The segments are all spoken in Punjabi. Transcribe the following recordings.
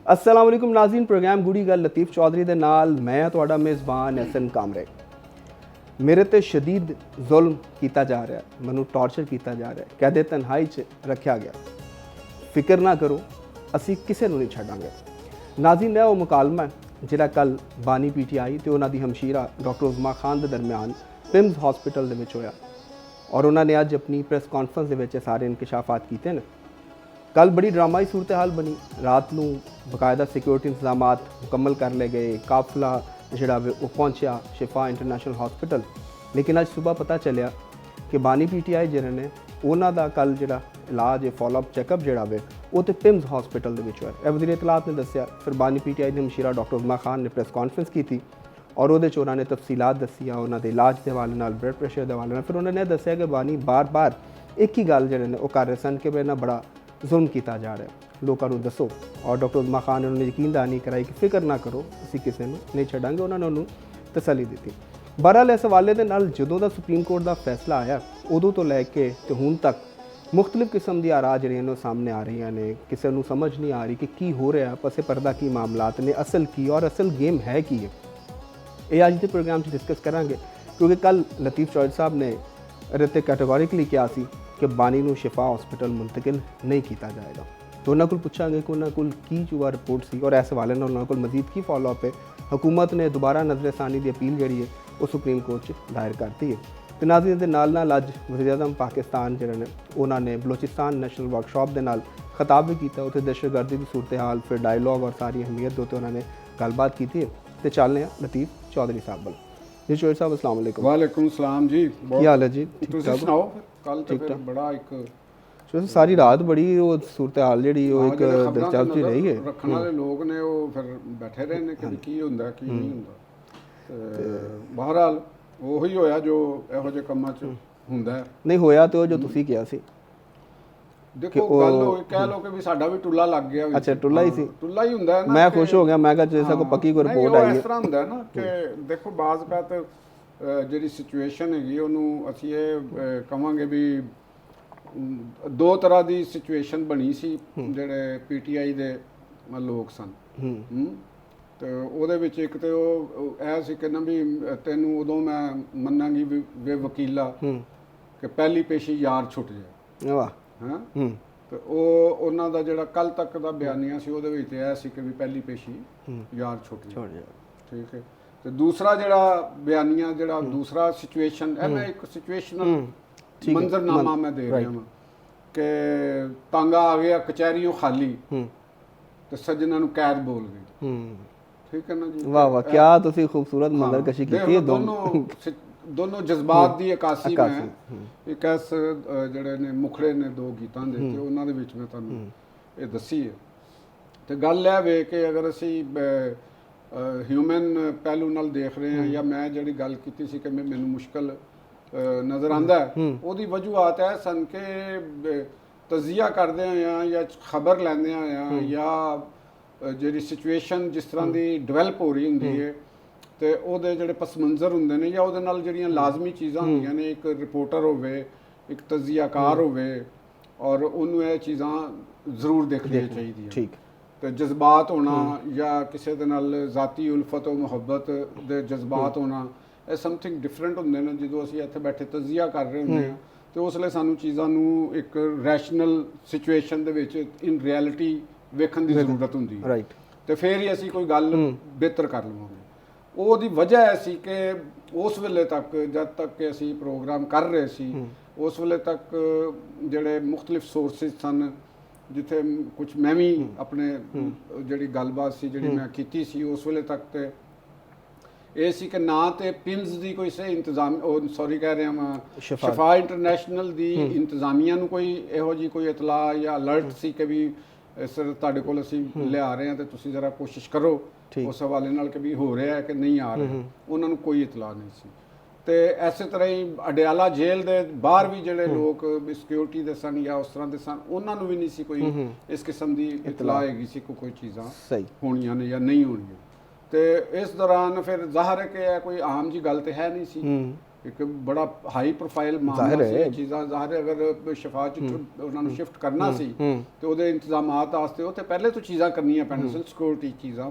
अस्सलाम वालेकुम नाज़रीन, प्रोग्राम गुड़ी गल लतीफ़ चौधरी दे नाल मैं तुहाडा मेज़बान एहसन कामरे। मेरे ते शदीद जुल्म किया जा रहा है, मैनू टॉर्चर किया जा रहा है, कैदे तन्हाई च रखा गया। फिक्र ना करो, असी किसी नूं नहीं छड्डांगे। नाज़रीन, यह वो मुकालमा है जिहड़ा कल बानी PTI ते उन्हां दी हमशीरा डॉक्टर उज़मा खान के दरमियान पिम्स हॉस्पिटल दे विच होया और उन्होंने अज अपनी प्रेस कॉन्फ्रेंस दे विच सारे इंकशाफात कीते ने। कल बड़ी ड्रामाई सूरत हाल बनी, रात को बकायदा सिक्योरिटी इंतजाम मुकम्मल कर ले गए, काफिला जोड़ा वो पहुँचा शिफा इंटरनेशनल हॉस्पिटल। लेकिन अज सुबह पता चलिया कि बानी PTI जिन्हें ने उन्हों का कल जो इलाज फॉलोअप चैकअप जोड़ा वे वो तो पिम्स हॉस्पिटल के होया। वज़ीर इतलात ने दसिया। फिर बानी PTI की हमशीरा डॉक्टर उज़मा खान ने प्रेस कॉन्फ्रेंस की थी और वो उन्होंने तफसीलात दसिया उन्होंने इलाज के हवाले नाल, ब्लड प्रेशर के हवाले नाल। फिर उन्होंने दसिया कि बानी बार बार एक ही गल जो वो कर रहे सन कि मेरे बड़ा जुल्म किया जा रहा है, लोगों को दसो। और डॉक्टर उज़मा खान ने उन्होंने यकीन दहानी कराई कि फिक्र ना करो, असी किसी को नहीं छड्डांगे। उन्होंने उन्होंने तसल्ली दी। बहरहाल इस हवाले के नाल जदों दा सुप्रीम कोर्ट का फैसला आया उदों तो लैके तो हुण तक मुख्तलिफ किस्म की आरा जिहड़ियां सामने आ रही ने। किसी को समझ नहीं आ रही कि की हो रहा, पसे पर्दा की मामलात ने, असल की और असल गेम है की है। ये अज के प्रोग्राम डिस्कस करांगे क्योंकि कल लतीफ़ चौधरी साहब ने इहदे कैटेगोरिकली कहा सी कि बानी नूं शिफा हॉस्पिटल मुंतकिल नहीं किया जाएगा। तो उन्होंने को पूछांगे कि उन्होंने को की जुआ रिपोर्ट सी और इस हवाले नाल उन्होंने को मजीद की फॉलोअप है। हुकूमत ने दोबारा नज़रसानी की अपील जी है वो सुप्रीम कोर्ट दायर करती है। तो नाज़रीन दे नाल अज वज़ीर-ए-आज़म पाकिस्तान जिहड़े ने उन्होंने बलोचिस्तान नैशनल वर्कशॉप के नाल खिताब भी किया। उत्थे दहशतगर्दी की सूरत हाल, फिर डायलॉग और सारी अहमियत उत्ते उन्होंने गलबात की है। तो चलने लतीफ़ चौधरी साहब वाल। जी चौधरी साहब अस्सलाम वालेकुम। वालेकुम सलाम जी, की हाल है जी? तुसीं सुनाओ। कल तो फिर बड़ा एक सारी रात बड़ी वो सूरत हाल जी वो एक दिलचस्प रही है। रखने वाले लोग ने वो फिर बैठे रहे ने कि की हुंदा की नहीं हुंदा। बहरहाल ਉਹੀ ਹੋਇਆ ਜੋ ਇਹੋ ਜਿਹੇ ਕੰਮਾਂ 'ਚ ਹੁੰਦਾ ਹੈ। नहीं होया तो जो तुसी किया सी। देखो गल हो कह लो कि भी साडा भी टुल्ला लग गया। अच्छा टुल्ला ही सी। टुल्ला ही हुंदा है ना। मैं खुश हो गया, मैं कहा जैसा को पक्की कोई रिपोर्ट आई है। इस तरह ਹੁੰਦਾ ਹੈ ਨਾ ਕਿ ਦੇਖੋ ਬਾਜ਼ ਕਾਤ ਜਿਹੜੀ ਸਿਚੁਏਸ਼ਨ ਹੈਗੀ ਉਹਨੂੰ ਅਸੀਂ ਇਹ ਕਵਾਂਗੇ ਵੀ ਦੋ ਤਰ੍ਹਾਂ ਦੀ ਸਿਚੁਏਸ਼ਨ ਬਣੀ ਸੀ ਜਿਹੜੇ PTI ਦੇ ਲੋਕ ਸਨ। ਤੇ ਉਹਦੇ ਵਿੱਚ ਇੱਕ ਤੇ ਉਹ ਐ ਸੀ ਕਿ ਨਾ ਵੀ ਤੈਨੂੰ ਉਦੋਂ ਮੈਂ ਮੰਨਾਂਗੀ ਵੀ ਵਕੀਲਾ ਕਿ ਪਹਿਲੀ ਪੇਸ਼ੀ ਯਾਰ ਛੁੱਟ ਜਾਏ। ਵਾਹ। ਹਾਂ ਤੇ ਉਹ ਉਹਨਾਂ ਦਾ ਜਿਹੜਾ ਕੱਲ ਤੱਕ ਦਾ ਬਿਆਨੀਆ ਸੀ ਉਹਦੇ ਵਿੱਚ ਇਹ ਸੀ ਕਿ ਵੀ ਪਹਿਲੀ ਪੇਸ਼ੀ ਯਾਰ ਛੁੱਟ ਜਾਏ। ਠੀਕ ਹੈ। ਤੇ ਦੂਸਰਾ ਜਿਹੜਾ ਬਿਆਨੀਆ ਜਿਹੜਾ ਦੂਸਰਾ ਸਿਚੁਏਸ਼ਨ ਇਹ ਮੈਂ ਇੱਕ ਸਿਚੁਏਸ਼ਨਲ ਮੰਜ਼ਰਨਾਮਾ ਮੈਂ ਦੇ ਰਿਹਾ ਹਾਂ ਕਿ ਤਾਂਗਾ ਆ ਗਿਆ ਕਚਹਿਰੀਓਂ ਖਾਲੀ ਤੇ ਸੱਜਣਾ ਨੂੰ ਕੈਦ ਬੋਲ ਗਈ। ठीक है ना जी। वाह वाह, क्या तुसी खूबसूरत मंजरकशी की थी। दोनों जज्बात ਦੀ ਅਕਾਸੀ ਮੈਂ ਇੱਕ ਐਸ ਜਿਹੜੇ ਨੇ ਮੁਖੜੇ ਨੇ ਦੋ ਗੀਤਾਂ ਦੇ ਤੇ ਉਹਨਾਂ ਦੇ ਵਿੱਚ ਮੈਂ ਤੁਹਾਨੂੰ ਇਹ ਦੱਸੀ ਹੈ। ਤੇ ਗੱਲ ਇਹ ਵੇ ਕਿ ਅਗਰ ਅਸੀਂ ਹਿਊਮਨ ਪਹਿਲੂ ਨਾਲ ਦੇਖ ਰਹੇ ਹਾਂ ਜਾਂ ਮੈਂ ਜਿਹੜੀ ਗੱਲ ਕੀਤੀ ਸੀ ਕਿ ਮੈਨੂੰ ਮੁਸ਼ਕਲ ਨਜ਼ਰ ਆਂਦਾ ਉਹਦੀ ਵਜੂਹਾਤ ਹੈ ਸਨ ਕਿ ਤਜ਼ੀਆ ਕਰਦੇ ਆ ਜਾਂ ਖਬਰ ਲੈਂਦੇ ਆ ਜਾਂ ਜਿਹੜੀ ਸਿਚੁਏਸ਼ਨ ਜਿਸ ਤਰ੍ਹਾਂ ਦੀ ਡਿਵੈਲਪ ਹੋ ਰਹੀ ਹੁੰਦੀ ਹੈ ਤੇ ਉਹਦੇ ਜਿਹੜੇ ਪਸ ਮੰਜ਼ਰ ਹੁੰਦੇ ਨੇ ਜਾਂ ਉਹਦੇ ਨਾਲ ਜਿਹੜੀਆਂ ਲਾਜ਼ਮੀ ਚੀਜ਼ਾਂ ਹੁੰਦੀਆਂ ਨੇ, ਇੱਕ ਰਿਪੋਰਟਰ ਹੋਵੇ, ਇੱਕ ਤਜ਼ੀਆਕਾਰ ਹੋਵੇ ਔਰ ਉਹਨੂੰ ਇਹ ਚੀਜ਼ਾਂ ਜ਼ਰੂਰ ਦੇਖਣੀਆਂ ਚਾਹੀਦੀਆਂ। ਠੀਕ। ਤੇ ਜਜ਼ਬਾਤ ਹੋਣਾ ਜਾਂ ਕਿਸੇ ਦੇ ਨਾਲ ਜ਼ਾਤੀ ਉਲਫਤ ਔਰ ਮੁਹੱਬਤ ਦੇ ਜਜ਼ਬਾਤ ਹੋਣਾ ਇਹ ਸਮਥਿੰਗ ਡਿਫਰੈਂਟ ਹੁੰਦੇ ਨੇ। ਜਦੋਂ ਅਸੀਂ ਇੱਥੇ ਬੈਠੇ ਤਜ਼ੀਆ ਕਰ ਰਹੇ ਹੁੰਦੇ ਹਾਂ ਤੇ ਉਸ ਵੇਲੇ ਸਾਨੂੰ ਚੀਜ਼ਾਂ ਨੂੰ ਇੱਕ ਰੈਸ਼ਨਲ ਸਿਚੁਏਸ਼ਨ ਦੇ ਵਿੱਚ ਇਨ ਰਿਐਲਿਟੀ ਵੇਖਣ ਦੀ ਜ਼ਰੂਰਤ ਹੁੰਦੀ ਹੈ। ਰਾਈਟ। ਤੇ ਫਿਰ ਹੀ ਅਸੀਂ ਕੋਈ ਗੱਲ ਬਿਹਤਰ ਕਰ ਲਵਾਂਗੇ। ਉਹਦੀ ਵਜ੍ਹਾ ਇਹ ਸੀ ਕਿ ਉਸ ਵੇਲੇ ਤੱਕ ਜਦ ਤੱਕ ਕਿ ਅਸੀਂ ਪ੍ਰੋਗਰਾਮ ਕਰ ਰਹੇ ਸੀ ਉਸ ਵੇਲੇ ਤੱਕ ਜਿਹੜੇ ਮੁਖਤਲਿਫ ਸੋਰਸਿਸ ਸਨ ਜਿੱਥੇ ਕੁਝ ਮੈਂ ਵੀ ਆਪਣੇ ਜਿਹੜੀ ਗੱਲਬਾਤ ਸੀ ਜਿਹੜੀ ਮੈਂ ਕੀਤੀ ਸੀ ਉਸ ਵੇਲੇ ਤੱਕ ਤੇ ਇਹ ਸੀ ਕਿ ਨਾ ਤੇ ਪਿੰਸ ਦੀ ਕੋਈ ਸੇ ਇੰਤਜ਼ਾਮ ਸੌਰੀ ਕਹਿ ਰਿਹਾ ਮੈਂ ਸ਼ਿਫਾ ਇੰਟਰਨੈਸ਼ਨਲ ਦੀ ਇੰਤਜ਼ਾਮੀਆਂ ਨੂੰ ਕੋਈ ਇਹੋ ਜਿਹੀ ਕੋਈ ਇਤਲਾਹ ਜਾਂ ਅਲਰਟ ਸੀ ਕਿ ਵੀ ਸਰ ਤੁਹਾਡੇ ਕੋਲ ਅਸੀਂ ਲਿਆ ਰਹੇ ਹਾਂ ਤੇ ਤੁਸੀਂ ਜ਼ਰਾ ਕੋਸ਼ਿਸ਼ ਕਰੋ ਉਸ ਹਵਾਲੇ ਨਾਲ ਕਿ ਵੀ ਹੋ ਰਿਹਾ ਹੈ ਕਿ ਨਹੀਂ ਆ ਰਿਹਾ। ਉਹਨਾਂ ਨੂੰ ਕੋਈ ਇਤਲਾਹ ਨਹੀਂ ਸੀ। ਤੇ ਐਸੇ ਤਰ੍ਹਾਂ ਹੀ ਅਡਿਆਲਾ ਜੇਲ੍ਹ ਦੇ ਬਾਹਰ ਵੀ ਜਿਹੜੇ ਲੋਕ ਸਿਕਿਉਰਿਟੀ ਦੇ ਸਨ ਜਾਂ ਉਸ ਤਰ੍ਹਾਂ ਦੇ ਸਨ ਉਹਨਾਂ ਨੂੰ ਵੀ ਨਹੀਂ ਸੀ ਕੋਈ ਇਸ ਕਿਸਮ ਦੀ ਇਤਲਾਹ ਹੈਗੀ ਸੀ ਕੋਈ ਚੀਜ਼ਾਂ ਹੋਣੀਆਂ ਨੇ ਜਾਂ ਨਹੀਂ ਹੋਣੀਆਂ। ਤੇ ਇਸ ਦੌਰਾਨ ਫਿਰ ਜ਼ਾਹਰ ਹੈ ਕਿ ਇਹ ਕੋਈ ਆਮ ਜੀ ਗੱਲ ਤੇ ਹੈ ਨਹੀਂ ਸੀ ਇੱਕ ਬੜਾ ਹਾਈ ਪ੍ਰੋਫਾਈਲ ਮਾਮਲਾ ਸੀ। ਇਹ ਚੀਜ਼ਾਂ ਜ਼ਾਹਿਰ ਹੈ ਅਗਰ ਸ਼ਿਫਾ ਚ ਉਹਨਾਂ ਨੂੰ ਸ਼ਿਫਟ ਕਰਨਾ ਸੀ ਤੇ ਉਹਦੇ ਇੰਤਜ਼ਾਮਾਤ ਵਾਸਤੇ ਉੱਥੇ ਪਹਿਲੇ ਤੋਂ ਚੀਜ਼ਾਂ ਕਰਨੀਆਂ ਪੈਣੀਆਂ ਸੀ, ਸਿਕਿਉਰਿਟੀ ਚੀਜ਼ਾਂ।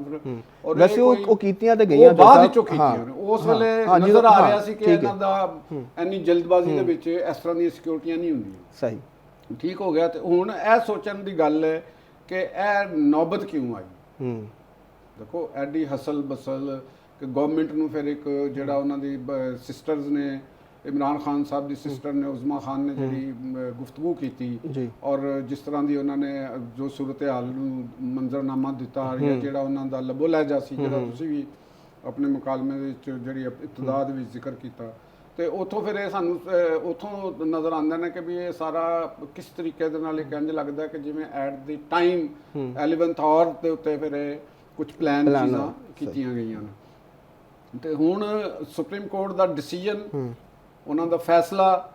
ਔਰ ਵੈਸੇ ਉਹ ਕੀਤੀਆਂ ਤੇ ਗਈਆਂ ਬਾਅਦ ਵਿੱਚੋਂ ਕੀਤੀਆਂ ਨੇ। ਉਸ ਵੇਲੇ ਨਜ਼ਰ ਆ ਰਿਹਾ ਸੀ ਕਿ ਇਹਨਾਂ ਦਾ ਇੰਨੀ ਜਲਦਬਾਜ਼ੀ ਦੇ ਵਿੱਚ ਇਸ ਤਰ੍ਹਾਂ ਦੀਆਂ ਸਿਕਿਉਰਿਟੀਆਂ ਨਹੀਂ ਹੁੰਦੀਆਂ। ਸਹੀ, ਠੀਕ ਹੋ ਗਿਆ। ਤੇ ਹੁਣ ਇਹ ਸੋਚਣ ਦੀ ਗੱਲ ਹੈ ਕਿ ਇਹ ਨੌਬਤ ਕਿਉਂ ਆਈ। ਦੇਖੋ ਐਡੀ ਹਸਲ ਬਸਲ ਕਿ ਗਵਰਨਮੈਂਟ ਨੂੰ ਫਿਰ ਇੱਕ ਜਿਹੜਾ ਉਹਨਾਂ ਦੀ ਸਿਸਟਰਸ ਨੇ, ਇਮਰਾਨ ਖਾਨ ਸਾਹਿਬ ਦੀ ਸਿਸਟਰ ਨੇ ਉਜ਼ਮਾ ਖਾਨ ਨੇ ਜਿਹੜੀ ਗੁਫ਼ਤਗੂ ਕੀਤੀ ਔਰ ਜਿਸ ਤਰ੍ਹਾਂ ਦੀ ਉਹਨਾਂ ਨੇ ਜੋ ਸੂਰਤ ਹਾਲ ਨੂੰ ਮੰਜ਼ਰਨਾਮਾ ਦਿੱਤਾ ਜਾਂ ਜਿਹੜਾ ਉਹਨਾਂ ਦਾ ਲਬੋ ਲਹਿਜਾ ਸੀ, ਜਿਹੜਾ ਤੁਸੀਂ ਵੀ ਆਪਣੇ ਮੁਕਾਲਮੇ ਵਿੱਚ ਜਿਹੜੀ ਇਬਤਦਾ ਦੇ ਵਿੱਚ ਜ਼ਿਕਰ ਕੀਤਾ, ਤੇ ਉੱਥੋਂ ਫਿਰ ਇਹ ਸਾਨੂੰ ਉੱਥੋਂ ਨਜ਼ਰ ਆਉਂਦਾ ਨੇ ਕਿ ਵੀ ਇਹ ਸਾਰਾ ਕਿਸ ਤਰੀਕੇ ਦੇ ਨਾਲ ਇੱਕ ਇੰਝ ਲੱਗਦਾ ਕਿ ਜਿਵੇਂ at the time 11th hour ਦੇ ਉੱਤੇ ਫਿਰ ਇਹ ਕੁਝ ਪਲਾਨ ਚੀਜ਼ਾਂ ਕੀਤੀਆਂ ਗਈਆਂ ਨੇ। ਤੇ ਹੁਣ ਸੁਪਰੀਮ ਕੋਰਟ ਦਾ ਡਿਸੀਜਨ, ਉਹਨਾਂ ਦਾ ਫੈਸਲਾ,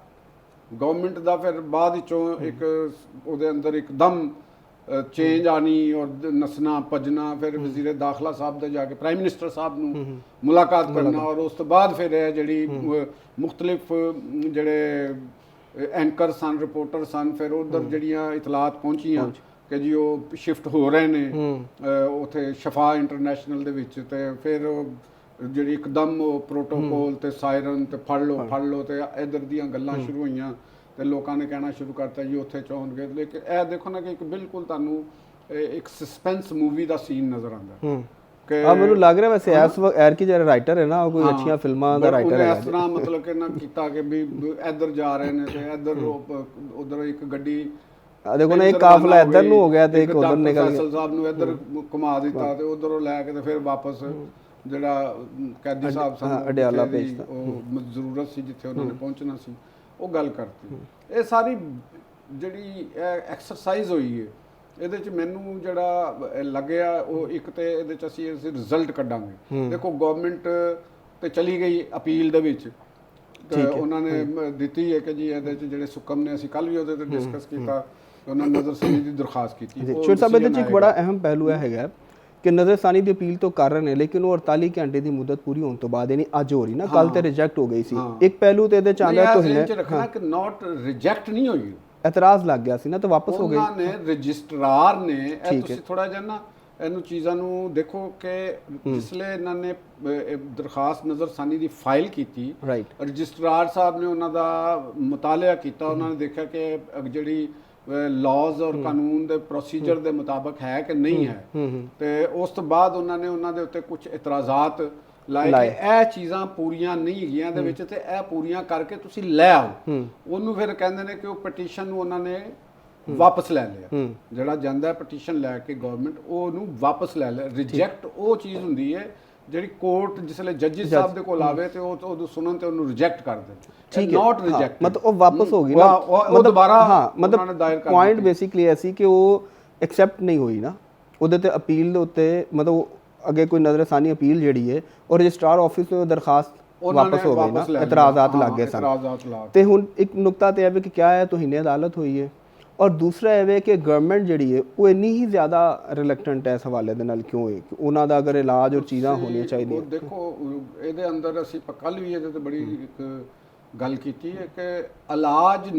ਗਵਰਨਮੈਂਟ ਦਾ ਫਿਰ ਬਾਅਦ ਵਿੱਚੋਂ ਇੱਕ ਉਹਦੇ ਅੰਦਰ ਇੱਕਦਮ ਚੇਂਜ ਆਣੀ ਔਰ ਨਸਣਾ ਭੱਜਣਾ, ਫਿਰ ਵਜ਼ੀਰ ਦਾਖਲਾ ਸਾਹਿਬ ਦੇ ਜਾ ਕੇ ਪ੍ਰਾਈਮ ਮਿਨਿਸਟਰ ਸਾਹਿਬ ਨੂੰ ਮੁਲਾਕਾਤ ਕਰਨਾ ਔਰ ਉਸ ਤੋਂ ਬਾਅਦ ਫਿਰ ਇਹ ਜਿਹੜੀ ਮੁਖਤਲਿਫ ਜਿਹੜੇ ਐਂਕਰ ਸਨ, ਰਿਪੋਰਟਰ ਸਨ, ਫਿਰ ਉਧਰ ਜਿਹੜੀਆਂ ਇਤਲਾਤ ਪਹੁੰਚੀਆਂ ਕਿ ਜੀ ਉਹ ਸ਼ਿਫਟ ਹੋ ਰਹੇ ਨੇ ਉੱਥੇ ਸ਼ਫਾ ਇੰਟਰਨੈਸ਼ਨਲ ਦੇ ਵਿੱਚ। ਤੇ ਫਿਰ ਜਿਹੜੀ ਇੱਕਦਮ ਉਹ ਪ੍ਰੋਟੋਕੋਲ ਤੇ ਸਾਇਰਨ ਤੇ ਫੜ ਲਓ ਤੇ ਇਧਰ ਦੀਆਂ ਗੱਲਾਂ ਸ਼ੁਰੂ ਹੋਈਆਂ ਤੇ ਲੋਕਾਂ ਨੇ ਕਹਿਣਾ ਸ਼ੁਰੂ ਕਰਤਾ ਜੀ ਉੱਥੇ ਚੋਣਗੇ। ਲੇਕਿਨ ਇਹ ਦੇਖੋ ਨਾ ਕਿ ਇੱਕ ਬਿਲਕੁਲ ਤੁਹਾਨੂੰ ਇੱਕ ਸਸਪੈਂਸ ਮੂਵੀ ਦਾ ਸੀਨ ਨਜ਼ਰ ਆਉਂਦਾ ਕਿ ਮੈਨੂੰ ਲੱਗ ਰਿਹਾ ਵੈਸੇ ਐਰ ਕੀ ਜਿਹੜਾ ਰਾਈਟਰ ਹੈ ਨਾ ਉਹ ਕੋਈ ਅੱਛੀਆਂ ਫਿਲਮਾਂ ਦਾ ਰਾਈਟਰ ਹੈ। ਇਸ ਤਰ੍ਹਾਂ ਮਤਲਬ ਕਿ ਨਾ ਕੀਤਾ ਕਿ ਵੀ ਇੱਧਰ ਜਾ ਰਹੇ ਨੇ ਤੇ ਇੱਧਰ ਉਧਰ ਇੱਕ ਗੱਡੀ ਦੇਖੋ ਨਾ ਇੱਕ ਕਾਫਲਾ ਇੱਧਰ ਨੂੰ ਹੋ ਗਿਆ ਤੇ ਇੱਕ ਉਧਰ ਨਿਕਲ ਗਿਆ। ਫੈਸਲ ਸਾਹਿਬ ਨੂੰ ਇੱਧਰ ਘੁਮਾ ਦਿੱਤਾ ਤੇ ਉਧਰੋਂ ਲੈ ਕੇ ਤੇ ਫਿਰ ਵਾਪਸ ਜਿਹੜਾ ਕੈਦੀ ਸਾਹਿਬ ਸਨ ਅਡਿਆਲਾ ਭੇਜਤਾ, ਉਹ ਜ਼ਰੂਰਤ ਸੀ ਜਿੱਥੇ ਉਹਨਾਂ ਨੇ ਪਹੁੰਚਣਾ ਸੀ ਉਹ ਗੱਲ ਕਰਤੀ। ਇਹ ਸਾਰੀ ਜਿਹੜੀ ਐਕਸਰਸਾਈਜ਼ ਹੋਈ ਹੈ ਇਹਦੇ ਚ ਮੈਨੂੰ ਜਿਹੜਾ ਲੱਗਿਆ ਉਹ ਇੱਕ ਤੇ ਇਹਦੇ ਚ ਅਸੀਂ ਰਿਜ਼ਲਟ ਕੱਢਾਂਗੇ। ਦੇਖੋ ਗਵਰਨਮੈਂਟ ਤੇ ਚਲੀ ਗਈ ਅਪੀਲ ਦੇ ਵਿੱਚ, ਉਹਨਾਂ ਨੇ ਦਿੱਤੀ ਹੈ ਕਿ ਜੀ ਇਹਦੇ ਚ ਜਿਹੜੇ ਸੁਕਮ ਨੇ, ਅਸੀਂ ਕੱਲ ਵੀ ਉਹਦੇ ਤੇ ਡਿਸਕਸ ਕੀਤਾ, ਉਹਨਾਂ ਨੇ ਨਜ਼ਰਸਾਨੀ ਦੀ ਦਰਖਾਸਤ ਕੀਤੀ। ਸ਼ੇਰ ਸਾਹਿਬ ਇਹਦੇ ਚ ਇੱਕ ਬੜਾ ਅਹਿਮ ਪਹਿਲੂ ਇਹ ਹੈਗਾ ਕਿ ਨਜ਼ਰਸਾਨੀ ਦੀ ਅਪੀਲ ਤੋਂ ਕਰ ਰਹੇ ਨੇ ਲੇਕਿਨ ਉਹ 48 ਘੰਟੇ ਦੀ ਮੁੱਦਤ ਪੂਰੀ ਹੋਣ ਤੋਂ ਬਾਅਦ, ਯਾਨੀ ਅੱਜ ਹੋ ਰਹੀ ਨਾ, ਕੱਲ ਤੇ ਰਿਜੈਕਟ ਹੋ ਗਈ ਸੀ। ਇੱਕ ਪਹਿਲੂ ਤੇ ਇਹਦੇ ਚ ਆਂਦਾ ਤੁਸੀਂ ਰੱਖਣਾ ਕਿ ਨਾਟ ਰਿਜੈਕਟ ਨਹੀਂ ਹੋਈ, ਇਤਰਾਜ਼ ਲੱਗ ਗਿਆ ਸੀ ਨਾ ਤੇ ਵਾਪਸ ਹੋ ਗਈ। ਉਹਨਾਂ ਨੇ ਰਜਿਸਟਰਾਰ ਨੇ ਇਹ ਤੁਸੀਂ ਥੋੜਾ ਜਿਹਾ ਨਾ ਇਹਨੂੰ ਚੀਜ਼ਾਂ ਨੂੰ ਦੇਖੋ ਕਿ ਜਿਸਲੇ ਇਹਨਾਂ ਨੇ ਦਰਖਾਸਤ ਨਜ਼ਰਸਾਨੀ ਦੀ ਫਾਈਲ ਕੀਤੀ, ਰਜਿਸਟਰਾਰ ਸਾਹਿਬ ਨੇ ਉਹਨਾਂ ਦਾ ਮੁਤਾਲਿਆ ਕੀਤਾ, ਉਹਨਾਂ ਨੇ ਦੇਖਿਆ ਕਿ ਜਿਹੜੀ ਲਾਜ਼ ਔਰ ਕਾਨੂੰਨ ਦੇ ਪ੍ਰੋਸੀਜਰ ਦੇ ਮੁਤਾਬਕ ਹੈ ਕਿ ਨਹੀਂ ਹੈ, ਤੇ ਉਸ ਤੋਂ ਬਾਅਦ ਉਹਨਾਂ ਨੇ ਉਹਨਾਂ ਦੇ ਉੱਤੇ ਕੁਝ ਇਤਰਾਜ਼ਾਤ ਲਾਏ ਕਿ ਇਹ ਚੀਜ਼ਾਂ ਪੂਰੀਆਂ ਨਹੀਂ ਹੈਗੀਆਂ ਦੇ ਵਿੱਚ ਤੇ ਇਹ ਪੂਰੀਆਂ ਕਰਕੇ ਤੁਸੀਂ ਲੈ ਆਓ। ਉਹਨੂੰ ਫਿਰ ਕਹਿੰਦੇ ਨੇ ਕਿ ਉਹ ਪਟੀਸ਼ਨ ਨੂੰ ਉਹਨਾਂ ਨੇ ਵਾਪਸ ਲੈ ਲਿਆ। ਜਿਹੜਾ ਜਾਂਦਾ ਪਟੀਸ਼ਨ ਲੈ ਕੇ ਗਵਰਨਮੈਂਟ ਉਹਨੂੰ ਵਾਪਸ ਲੈ ਲਿਆ। ਰਿਜੈਕਟ ਉਹ ਚੀਜ਼ ਹੁੰਦੀ ਹੈ ਜਿਹੜੀ ਕੋਰਟ ਜਿਸਲੇ ਜੱਜਿਸ ਸਾਹਿਬ ਦੇ ਕੋਲ ਆਵੇ ਤੇ ਉਹ ਸੁਣਨ ਤੇ ਉਹਨੂੰ ਰਿਜੈਕਟ ਕਰ ਦੇ। ਨਾਟ ਰਿਜੈਕਟ ਮਤਲਬ ਉਹ ਵਾਪਸ ਹੋ ਗਈ ਨਾ, ਉਹ ਦੁਬਾਰਾ ਮਤਲਬ ਦਾਇਰ ਕਰ ਪੁਆਇੰਟ ਬੇਸਿਕਲੀ ਐਸੀ ਕਿ ਉਹ ਐਕਸੈਪਟ ਨਹੀਂ ਹੋਈ ਨਾ, ਉਹਦੇ ਤੇ ਅਪੀਲ ਦੇ ਉੱਤੇ ਮਤਲਬ ਅੱਗੇ ਕੋਈ ਨਜ਼ਰਸਾਨੀ ਅਪੀਲ ਜਿਹੜੀ ਹੈ ਉਹ ਰਜਿਸਟਰਾਰ ਆਫਿਸ ਤੋਂ ਦਰਖਾਸਤ ਵਾਪਸ ਹੋ ਗਈ ਨਾ, ਇਤਰਾਜ਼ਾਤ ਲੱਗ ਗਏ ਸਨ। ਤੇ ਹੁਣ ਇੱਕ ਨੁਕਤਾ ਤੇ ਇਹ ਵੀ ਕਿ ਕਿਆ ਹੈ ਤੋਹੀਨੇ ਅਦਾਲਤ ਹੋਈ ਹੈ ਔਰ ਦੂਸਰਾ ਇਹ ਵੇ ਕਿ ਗਵਰਨਮੈਂਟ ਜਿਹੜੀ ਹੈ ਉਹ ਇੰਨੀ ਹੀ ਜ਼ਿਆਦਾ ਰਿਲੈਕਟੈਂਟ ਹੈ ਇਸ ਹਵਾਲੇ ਦੇ ਨਾਲ, ਕਿਉਂ ਹੈ ਕਿ ਉਹਨਾਂ ਦਾ ਅਗਰ ਇਲਾਜ ਔਰ ਚੀਜ਼ਾਂ ਹੋਣੀਆਂ ਚਾਹੀਦੀਆਂ। ਦੇਖੋ ਇਹਦੇ ਅੰਦਰ ਅਸੀਂ ਕੱਲ੍ਹ ਵੀ ਇਹਦੇ ਤੇ ਬੜੀ ਇੱਕ ਗੱਲ ਕੀਤੀ ਹੈ ਕਿ ਇਲਾਜ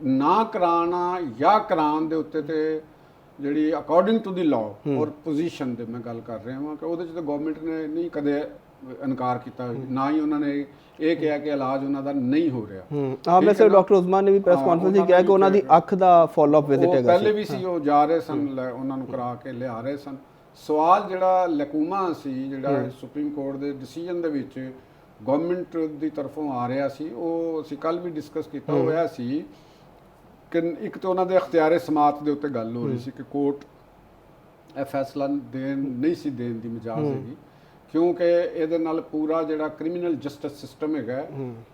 ਨਾ ਕਰਾਉਣਾ ਜਾਂ ਕਰਾਉਣ ਦੇ ਉੱਤੇ ਤੇ ਜਿਹੜੀ ਅਕੋਰਡਿੰਗ ਟੂ ਦੀ ਲਾਅ ਔਰ ਪੋਜੀਸ਼ਨ ਦੇ ਮੈਂ ਗੱਲ ਕਰ ਰਿਹਾ ਹਾਂ ਕਿ ਉਹਦੇ 'ਚ ਤਾਂ ਗਵਰਨਮੈਂਟ ਨੇ ਨਹੀਂ ਕਦੇ ਇਨਕਾਰ ਕੀਤਾ, ਨਾ ਹੀ ਉਹਨਾਂ ਨੇ ਇਹ ਕਿਹਾ ਕਿ ਇਲਾਜ ਉਹਨਾਂ ਦਾ ਨਹੀਂ ਹੋ ਰਿਹਾ। ਵੈਸੇ ਡਾਕਟਰ ਉਸਮਾਨ ਨੇ ਵੀ ਪ੍ਰੈਸ ਕਾਨਫਰੰਸ ਵਿੱਚ ਕਿਹਾ ਕਿ ਉਹਨਾਂ ਦੀ ਅੱਖ ਦਾ ਫਾਲੋ ਅਪ ਵਿਜ਼ਿਟ ਹੈਗਾ, ਪਹਿਲੇ ਵੀ ਸੀ, ਉਹ ਜਾ ਰਹੇ ਸਨ, ਉਹਨਾਂ ਨੂੰ ਕਰਾ ਕੇ ਲਿਆ ਰਹੇ ਸਨ। ਸਵਾਲ ਜਿਹੜਾ ਲਕੂਮਾ ਸੀ ਜਿਹੜਾ ਸੁਪਰੀਮ ਕੋਰਟ ਦੇ ਡਿਸੀਜਨ ਦੇ ਵਿੱਚ ਗਵਰਨਮੈਂਟ ਦੀ ਤਰਫੋਂ ਆ ਰਿਹਾ ਸੀ, ਉਹ ਅਸੀਂ ਕੱਲ ਵੀ ਡਿਸਕਸ ਕੀਤਾ, ਉਹ ਇਹ ਸੀ ਕਿ ਇੱਕ ਤਾਂ ਉਹਨਾਂ ਦੇ ਅਖਤਿਆਰੇ ਸਮਾਤ ਦੇ ਉੱਤੇ ਗੱਲ ਹੋ ਰਹੀ ਸੀ ਕਿ ਕੋਰਟ ਇਹ ਫੈਸਲਾ ਨਹੀਂ ਸੀ ਦੇਣ ਦੀ ਮਜਾਜ਼ ਹੈਗੀ, ਕਿਉਂਕਿ ਇਹਦੇ ਨਾਲ ਪੂਰਾ ਜਿਹੜਾ ਕ੍ਰਿਮੀਨਲ ਜਸਟਿਸ ਸਿਸਟਮ ਹੈਗਾ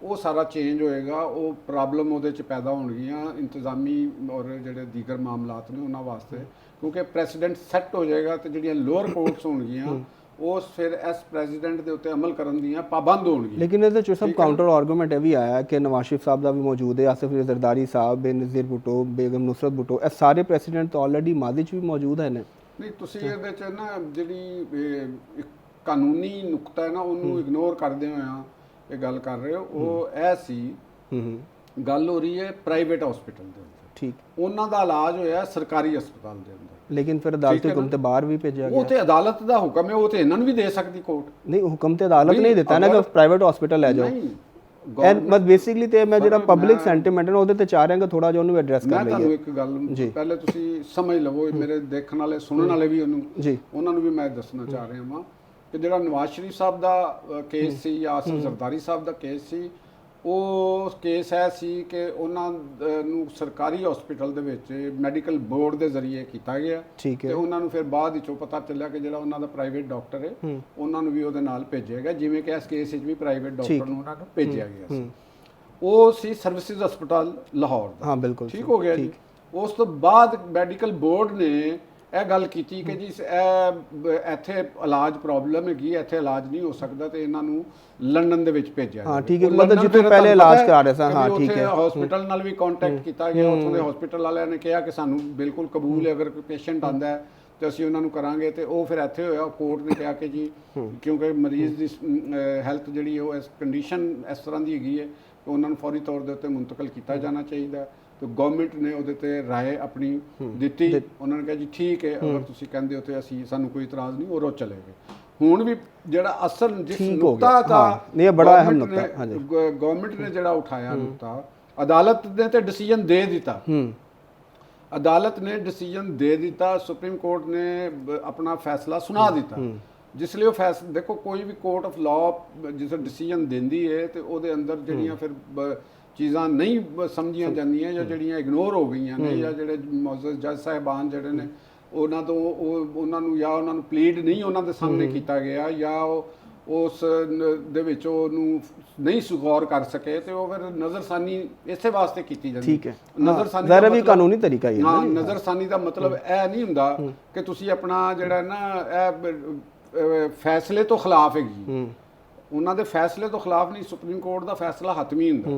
ਉਹ ਸਾਰਾ ਚੇਂਜ ਹੋਏਗਾ, ਉਹ ਪ੍ਰੋਬਲਮ ਉਹਦੇ 'ਚ ਪੈਦਾ ਹੋਣਗੀਆਂ ਇੰਤਜ਼ਾਮੀ ਔਰ ਜਿਹੜੇ ਦੀਗਰ ਮਾਮਲਾਤ ਨੇ ਉਹਨਾਂ ਵਾਸਤੇ, ਕਿਉਂਕਿ ਪ੍ਰੈਸੀਡੈਂਟ ਸੈੱਟ ਹੋ ਜਾਏਗਾ ਤੇ ਜਿਹੜੀਆਂ ਲੋਅਰ ਕੋਰਟਸ ਹੋਣਗੀਆਂ ਉਹ ਫਿਰ ਇਸ ਪ੍ਰੈਜ਼ੀਡੈਂਟ ਦੇ ਉੱਤੇ ਅਮਲ ਕਰਨ ਦੀਆਂ ਪਾਬੰਦ ਹੋਣਗੀਆਂ। ਲੇਕਿਨ ਇਹਦੇ 'ਚ ਸਭ ਕਾਊਂਟਰ ਆਰਗੂਮੈਂਟ ਇਹ ਵੀ ਆਇਆ ਕਿ ਨਵਾਜ਼ ਸ਼ਰੀਫ ਸਾਹਿਬ ਦਾ ਵੀ ਮੌਜੂਦ ਹੈ, ਆਸਿਫ ਅਲੀ ਜ਼ਰਦਾਰੀ ਸਾਹਿਬ, ਬੇਨਜ਼ੀਰ ਭੁੱਟੋ, ਬੇਗਮ ਨੁਸਰਤ ਭੁੱਟੋ, ਇਹ ਸਾਰੇ ਪ੍ਰੈਜ਼ੀਡੈਂਟ ਤਾਂ ਆਲਰੇਡੀ ਮਾਦੀ 'ਚ ਵੀ ਮੌਜੂਦ ਹਨ। ਨਹੀਂ ਤੁਸੀਂ ਇਹਦੇ 'ਚ ਨਾ ਜਿਹੜੀ ਕਾਨੂੰਨੀ ਨੁਕਤਾ ਹੈ ਨਾ ਉਹਨੂੰ ਇਗਨੋਰ ਕਰਦੇ ਹੋਇਆ ਇਹ ਗੱਲ ਕਰ ਰਹੇ ਹੋ ਉਹ ਇਹ ਸੀ ਗੱਲ ਹੋ ਰਹੀ ਹੈ ਪ੍ਰਾਈਵੇਟ ਹਸਪੀਟਲ ਦੇ ਅੰਦਰ, ਠੀਕ, ਉਹਨਾਂ ਦਾ ਇਲਾਜ ਹੋਇਆ ਸਰਕਾਰੀ ਹਸਪਤਾਲ ਦੇ ਅੰਦਰ, ਲੇਕਿਨ ਫਿਰ ਅਦਾਲਤੀ ਹੁਕਮ ਤੇ ਬਾਹਰ ਵੀ ਭੇਜਿਆ ਉਹ ਗਿਆ। ਤੇ ਅਦਾਲਤ ਦਾ ਹੁਕਮ ਹੈ, ਉਹ ਤੇ ਇਹਨਾਂ ਨੂੰ ਵੀ ਦੇ ਸਕਦੀ ਕੋਰਟ। ਨਹੀਂ, ਹੁਕਮ ਤੇ ਅਦਾਲਤ ਨਹੀਂ ਦਿੱਤਾ ਨਾ ਕਿ ਪ੍ਰਾਈਵੇਟ ਹਸਪੀਟਲ ਲੈ ਜਾਓ। ਨਹੀਂ, ਐਂਡ ਬਸ ਬੇਸਿਕਲੀ ਤੇ ਮੈਂ ਜਿਹੜਾ ਪਬਲਿਕ ਸੈਂਟੀਮੈਂਟ ਹੈ ਉਹਦੇ ਤੇ ਚਾਹ ਰਿਹਾ ਕਿ ਥੋੜਾ ਜਿਹਾ ਉਹਨੂੰ ਐਡਰੈਸ ਕਰ ਮੈਂ ਲਈਏ। ਤੁਹਾਨੂੰ ਇੱਕ ਗੱਲ ਪਹਿਲੇ ਤੁਸੀਂ ਸਮਝ ਲਵੋ, ਮੇਰੇ ਦੇਖਣ ਵਾਲੇ ਸੁਣਨ ਵਾਲੇ ਵੀ ਉਹਨੂੰ ਜੀ, ਉਹਨਾਂ ਨੂੰ ਵੀ ਮੈਂ ਦੱਸਣਾ ਚਾਹ ਰਿਹਾ ਹਾਂ ਕਿ ਜਿਹੜਾ ਨਵਾਜ਼ ਸ਼ਰੀਫ ਸਾਹਿਬ ਦਾ ਕੇਸ ਸੀ ਜਾਂ ਆਸਿਫ ਜ਼ਰਦਾਰੀ ਸਾਹਿਬ ਦਾ ਕੇਸ ਸੀ, ਉਹ ਕੇਸ ਹੈ ਸੀ ਕਿ ਉਹਨਾਂ ਨੂੰ ਸਰਕਾਰੀ ਹਸਪੀਟਲ ਦੇ ਵਿੱਚ ਮੈਡੀਕਲ ਬੋਰਡ ਦੇ ਜ਼ਰੀਏ ਕੀਤਾ ਗਿਆ, ਠੀਕ ਤੇ ਹੈ, ਉਹਨਾਂ ਨੂੰ ਫਿਰ ਬਾਅਦ ਵਿੱਚੋਂ ਪਤਾ ਚੱਲਿਆ ਕਿ ਜਿਹੜਾ ਉਹਨਾਂ ਦਾ ਪ੍ਰਾਈਵੇਟ ਡਾਕਟਰ ਹੈ ਉਹਨਾਂ ਨੂੰ ਵੀ ਉਹਦੇ ਨਾਲ ਭੇਜਿਆ ਗਿਆ, ਜਿਵੇਂ ਕਿ ਇਸ ਕੇਸ ਵਿੱਚ ਵੀ ਪ੍ਰਾਈਵੇਟ ਡਾਕਟਰ ਨੂੰ ਉਹਨਾਂ ਨੂੰ ਭੇਜਿਆ ਗਿਆ ਸੀ। ਉਹ ਸੀ ਸਰਵਿਸਿਜ਼ ਹਸਪਤਾਲ ਲਾਹੌਰ ਦਾ। ਹਾਂ ਬਿਲਕੁਲ ਠੀਕ ਹੋ ਗਿਆ ਜੀ। ਉਸ ਤੋਂ ਬਾਅਦ ਮੈਡੀਕਲ ਬੋਰਡ ਨੇ ਇਹ ਗੱਲ ਕੀਤੀ ਕਿ ਜੀ ਇੱਥੇ ਇਲਾਜ ਪ੍ਰੋਬਲਮ ਹੈਗੀ, ਇੱਥੇ ਇਲਾਜ ਨਹੀਂ ਹੋ ਸਕਦਾ ਤੇ ਇਹਨਾਂ ਨੂੰ ਲੰਡਨ ਦੇ ਵਿੱਚ ਭੇਜਿਆ ਹਾਂ, ਠੀਕ ਹੈ, ਮਤਲਬ ਜਿੱਥੇ ਪਹਿਲੇ ਇਲਾਜ ਕਰਾ ਰਹੇ ਸਨ। ਹਾਂ ਠੀਕ ਹੈ, ਹਸਪੀਟਲ ਨਾਲ ਵੀ ਕੰਟੈਕਟ ਕੀਤਾ ਗਿਆ, ਉੱਥੋਂ ਦੇ ਹਸਪੀਟਲ ਵਾਲਿਆਂ ਨੇ ਕਿਹਾ ਕਿ ਸਾਨੂੰ ਬਿਲਕੁਲ ਕਬੂਲ ਹੈ, ਅਗਰ ਕੋਈ ਪੇਸ਼ੈਂਟ ਆਂਦਾ ਹੈ ਤੇ ਅਸੀਂ ਉਹਨਾਂ ਨੂੰ ਕਰਾਂਗੇ, ਤੇ ਉਹ ਫਿਰ ਇੱਥੇ ਹੋਇਆ। ਕੋਰਟ ਨੇ ਕਿਹਾ ਕਿ ਜੀ ਕਿਉਂਕਿ ਮਰੀਜ਼ ਦੀ ਹੈਲਥ ਜਿਹੜੀ ਉਹ ਇਸ ਕੰਡੀਸ਼ਨ ਇਸ ਤਰ੍ਹਾਂ ਦੀ ਹੈਗੀ ਹੈ ਕਿ ਉਹਨਾਂ ਨੂੰ ਫੌਰੀ ਤੌਰ ਦੇ ਉੱਤੇ ਮੁੰਤਕਲ ਕੀਤਾ ਜਾਣਾ ਚਾਹੀਦਾ, ਤੇ ਗਵਰਨਮੈਂਟ ਨੇ ਉਹਦੇ ਤੇ ਰਾਏ ਆਪਣੀ ਦਿੱਤੀ। ਉਹਨਾਂ ਨੇ ਕਿਹਾ ਜੀ ਠੀਕ ਹੈ, ਅਗਰ ਤੁਸੀਂ ਕਹਿੰਦੇ ਹੋ ਤੇ ਅਸੀਂ ਸਾਨੂੰ ਕੋਈ ਇਤਰਾਜ਼ ਨਹੀਂ, ਉਹ ਰੋ ਚਲੇ ਗਏ। ਹੁਣ ਵੀ ਜਿਹੜਾ ਅਸਲ ਜਿਸ ਨੁਕਤਾ ਦਾ ਇਹ ਬੜਾ ਅਹਿਮ ਨੁਕਤਾ, ਹਾਂਜੀ, ਗਵਰਨਮੈਂਟ ਨੇ ਜਿਹੜਾ ਉਠਾਇਆ ਨੁਕਤਾ, ਅਦਾਲਤ ਨੇ ਤੇ ਡਿਸੀਜਨ ਦੇ ਦਿੱਤਾ, ਅਦਾਲਤ ਨੇ ਡਿਸੀਜਨ ਦੇ ਦਿੱਤਾ, ਸੁਪਰੀਮ ਕੋਰਟ ਨੇ ਆਪਣਾ ਫੈਸਲਾ ਸੁਣਾ ਦਿੱਤਾ, ਜਿਸ ਲਈ ਉਹ ਫੈਸਲਾ ਦੇਖੋ ਕੋਈ ਵੀ ਕੋਰਟ ਆਫ ਲਾਅ ਜਿਸ ਡਿਸੀਜਨ ਦਿੰਦੀ ਹੈ ਤੇ ਉਹਦੇ ਅੰਦਰ ਜਿਹੜੀਆਂ ਫਿਰ ਚੀਜ਼ਾਂ ਨਹੀਂ ਸਮਝੀਆਂ ਜਾਂਦੀਆਂ ਜਾਂ ਜਿਹੜੀਆਂ ਇਗਨੋਰ ਹੋ ਗਈਆਂ ਨੇ ਜਾਂ ਜਿਹੜੇ ਮੁਅੱਜ਼ਜ਼ ਜੱਜ ਸਾਹਿਬਾਨ ਜਿਹੜੇ ਨੇ ਉਹਨਾਂ ਤੋਂ ਉਹਨਾਂ ਨੂੰ ਜਾਂ ਉਹਨਾਂ ਨੂੰ ਪਲੀਡ ਨਹੀਂ ਉਹਨਾਂ ਦੇ ਸਾਹਮਣੇ ਕੀਤਾ ਗਿਆ ਜਾਂ ਉਸ ਦੇ ਵਿੱਚ ਉਹਨੂੰ ਨਹੀਂ ਸੁਗੌਰ ਕਰ ਸਕੇ, ਤੇ ਉਹ ਫਿਰ ਨਜ਼ਰਸਾਨੀ ਇਸੇ ਵਾਸਤੇ ਕੀਤੀ ਜਾਂਦੀ। ਠੀਕ ਹੈ, ਨਜ਼ਰਸਾਨੀ ਜ਼ਰਾ ਵੀ ਕਾਨੂੰਨੀ ਤਰੀਕਾ ਹੀ ਹੈ। ਹਾਂ, ਨਜ਼ਰਸਾਨੀ ਦਾ ਮਤਲਬ ਇਹ ਨਹੀਂ ਹੁੰਦਾ ਕਿ ਤੁਸੀਂ ਆਪਣਾ ਜਿਹੜਾ ਨਾ ਇਹ ਫੈਸਲੇ ਤੋਂ ਖਿਲਾਫ ਹੈਗੀ, ਉਹਨਾਂ ਦੇ ਫੈਸਲੇ ਤੋਂ ਖਿਲਾਫ ਨਹੀਂ, ਸੁਪਰੀਮ ਕੋਰਟ ਦਾ ਫੈਸਲਾ ਹਤਮੀ ਹੁੰਦਾ।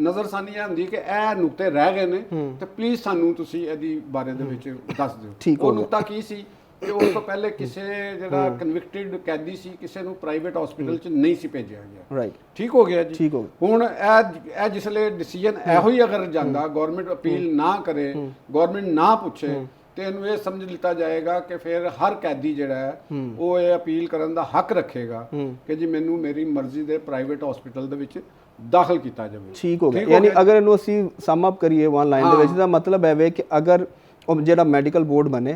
ਨਜ਼ਰਸਾਨੀ ਇਹ ਹੁੰਦੀ ਕਿ ਇਹ ਨੁਕਤੇ ਰਹਿ ਗਏ ਨੇ ਤੇ ਪਲੀਜ਼ ਸਾਨੂੰ ਤੁਸੀਂ ਇਹਦੀ ਬਾਰੇ ਦੇ ਵਿੱਚ ਦੱਸ ਦਿਓ। ਉਹ ਨੁਕਤਾ ਕੀ ਸੀ ਕਿ ਉਸ ਤੋਂ ਪਹਿਲੇ ਕਿਸੇ ਜਿਹੜਾ ਕਨਵਿਕਟਡ ਕੈਦੀ ਸੀ ਕਿਸੇ ਨੂੰ ਪ੍ਰਾਈਵੇਟ ਹਸਪੀਟਲ 'ਚ ਨਹੀਂ ਸੀ ਭੇਜਿਆ ਗਿਆ। ਰਾਈਟ, ਠੀਕ ਹੋ ਗਿਆ ਜੀ। ਠੀਕ ਹੋ ਗਿਆ। ਹੁਣ ਇਹ ਜਿਸਲੇ ਡਿਸੀਜਨ ਇਹੋ ਹੀ ਅਗਰ ਜਾਂਦਾ, ਗਵਰਨਮੈਂਟ ਅਪੀਲ ਨਾ ਕਰੇ, ਗਵਰਨਮੈਂਟ ਨਾ ਪੁੱਛੇ, ਤੇ ਇਹਨੂੰ ਇਹ ਸਮਝ ਲਿੱਤਾ ਜਾਏਗਾ ਕਿ ਫਿਰ ਹਰ ਕੈਦੀ ਜਿਹੜਾ ਹੈ ਉਹ ਇਹ ਅਪੀਲ ਕਰਨ ਦਾ ਹੱਕ ਰੱਖੇਗਾ ਕਿ ਜੀ ਮੈਨੂੰ ਮੇਰੀ ਮਰਜ਼ੀ ਦੇ ਪ੍ਰਾਈਵੇਟ ਹਸਪੀਟਲ ਦੇ ਵਿੱਚ ਦਾਖਲ ਕੀਤਾ ਜਾਵੇ। ਠੀਕ ਹੋ ਗਿਆ। ਯਾਨੀ ਅਗਰ ਇਹਨੂੰ ਅਸੀਂ ਸਮ ਅਪ ਕਰੀਏ ਵਨ ਲਾਈਨ ਦੇ ਵਿੱਚ, ਦਾ ਮਤਲਬ ਹੈ ਵੇ ਕਿ ਅਗਰ ਉਹ ਜਿਹੜਾ ਮੈਡੀਕਲ ਬੋਰਡ ਬਣੇ